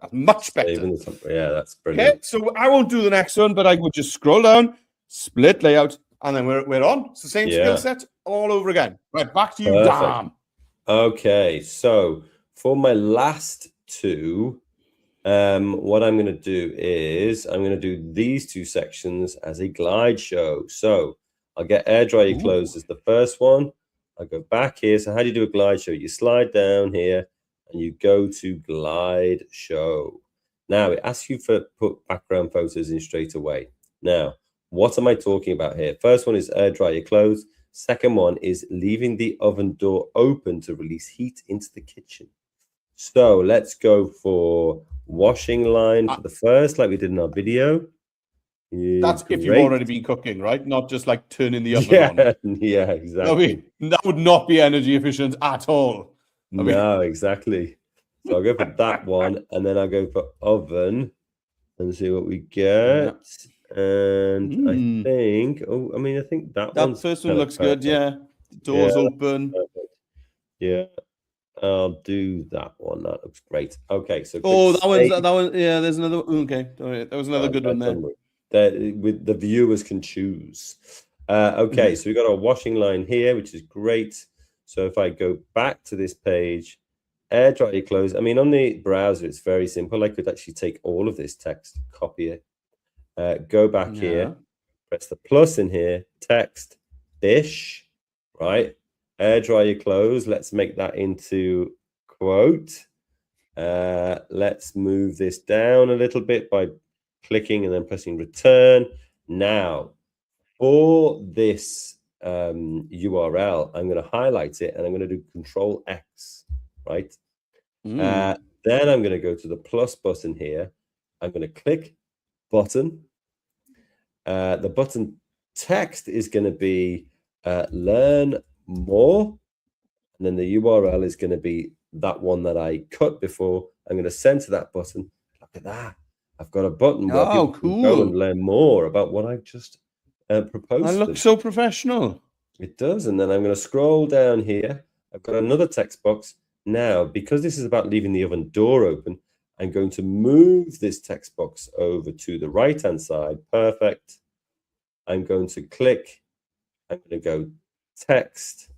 Speaker 2: That's much better.
Speaker 1: Yeah, that's brilliant.
Speaker 2: Okay, so I won't do the next one, but I would just scroll down, split layout, and then we're on. It's the same skill set all over again. Right, back to you, Dan.
Speaker 1: Okay, so for my last two, what I'm going to do is I'm going to do these two sections as a glide show. So I'll get air dry your clothes as the first one. I'll go back here. So how do you do a glide show? You slide down here and you go to glide show. Now it asks you for put background photos in straight away. Now, what am I talking about here? First one is air dry your clothes. Second one is leaving the oven door open to release heat into the kitchen. So let's go for washing line for the first, like we did in our video.
Speaker 2: That's if you've already been cooking, right? Not just like turning the oven on.
Speaker 1: Yeah, exactly.
Speaker 2: That would not be energy efficient at all.
Speaker 1: No, exactly. So I'll go for that one, and then I'll go for oven and see what we get. And I think, I think that
Speaker 2: first one looks good. Yeah, the door's open.
Speaker 1: Perfect. Yeah, I'll do that one. That looks great. Okay, so
Speaker 2: that one. Yeah, there's another. Okay, there was another good one there.
Speaker 1: With the viewers can choose. Okay, so we got our washing line here, which is great. So if I go back to this page, air dry your clothes. I mean, on the browser, it's very simple. I could actually take all of this text, copy it, go back here, press the plus in here, text, dish, right? Air dry your clothes. Let's make that into quote. Let's move this down a little bit by clicking and then pressing return. Now, for this URL, I'm going to highlight it and I'm going to do Control X, right? Then I'm going to go to the plus button here. I'm going to click button. The button text is going to be learn more. And then the URL is going to be that one that I cut before. I'm going to center that button. Look at that. I've got a button where people can go and learn more about what I've just proposed.
Speaker 2: That looks so professional.
Speaker 1: It does. And then I'm going to scroll down here. I've got another text box. Now, because this is about leaving the oven door open, I'm going to move this text box over to the right-hand side. Perfect. I'm going to click. I'm going to go text.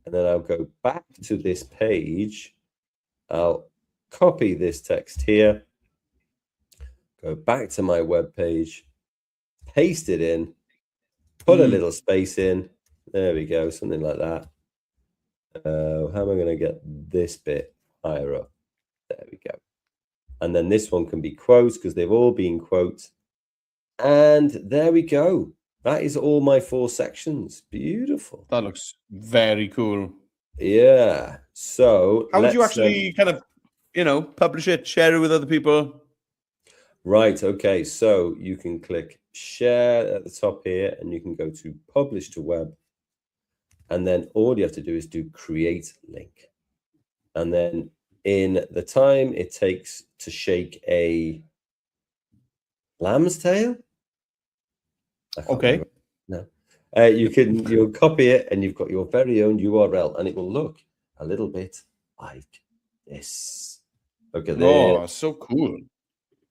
Speaker 1: And then I'll go back to this page. I'll copy this text here. Go back to my web page. Paste it in. Put a little space in. There we go. Something like that. How am I going to get this bit higher up? There we go. And then this one can be quotes because they've all been quotes. And there we go. That is all my 4 sections. Beautiful.
Speaker 2: That looks very cool.
Speaker 1: Yeah. So
Speaker 2: how would you actually kind of, publish it, share it with other people?
Speaker 1: Right. Okay. So you can click share at the top here and you can go to publish to web. And then all you have to do is do create link. And then in the time it takes to shake a lamb's tail.
Speaker 2: Okay.
Speaker 1: No. You'll copy it and you've got your very own URL and it will look a little bit like this. Look at this.
Speaker 2: Oh, so cool.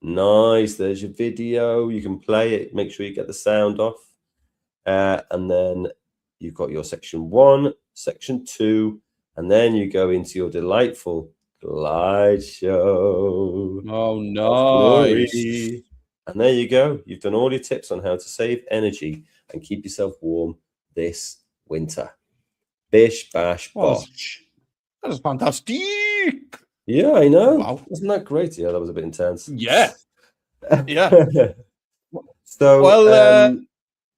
Speaker 1: Nice. There's your video. You can play it. Make sure you get the sound off. And then you've got your section 1, section 2, and then you go into your delightful glide show.
Speaker 2: Oh, nice.
Speaker 1: And there you go. You've done all your tips on how to save energy and keep yourself warm this winter. Bish, bash, bosh.
Speaker 2: That is fantastic.
Speaker 1: Yeah, I know.
Speaker 2: Wow.
Speaker 1: Wasn't that great? Yeah, that was a bit intense.
Speaker 2: Yeah. Yeah.
Speaker 1: So,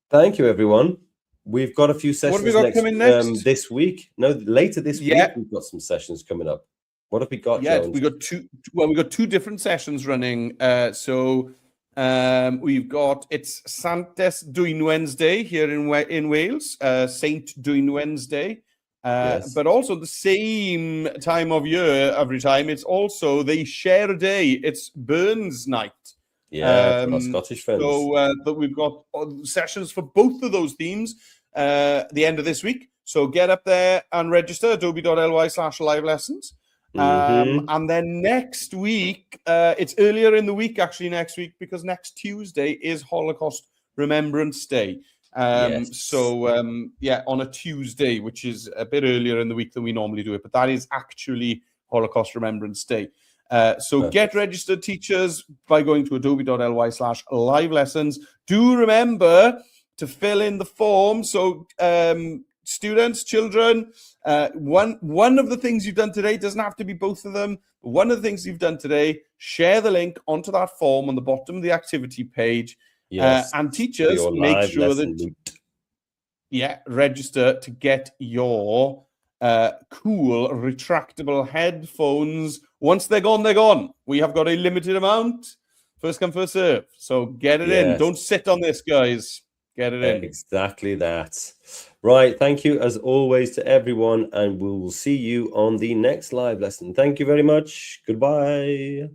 Speaker 1: thank you, everyone. We've got a few sessions
Speaker 2: have we got coming next?
Speaker 1: this week. No, later this week
Speaker 2: Yeah.
Speaker 1: we've got some sessions coming up. What have we got,
Speaker 2: Yeah,
Speaker 1: Jones?
Speaker 2: we got two. Well, we got two different sessions running. We've got it's Santes Dwyn Wednesday here in Wales, Saint Dwyn Wednesday.
Speaker 1: Yes.
Speaker 2: But also the same time of year every time. It's also they share a day. It's Burns night.
Speaker 1: Yeah, for our Scottish friends.
Speaker 2: So but we've got sessions for both of those themes the end of this week. So get up there and register, adobe.ly/live lessons. And then next week, it's earlier in the week, actually, next week, because next Tuesday is Holocaust Remembrance Day. Yeah, on a Tuesday, which is a bit earlier in the week than we normally do it, but that is actually Holocaust Remembrance Day. So get registered, teachers, by going to adobe.ly/live lessons. Do remember to fill in the form. So students, children, one of the things you've done today doesn't have to be both of them. One of the things you've done today, share the link onto that form on the bottom of the activity page.
Speaker 1: Yes.
Speaker 2: And teachers, make sure that register to get your cool retractable headphones. Once they're gone, they're gone. We have got a limited amount. First come, first serve. So get it in. Don't sit on this, guys. Get it in.
Speaker 1: Exactly that. Right. Thank you, as always, to everyone, and we will see you on the next live lesson. Thank you very much. Goodbye.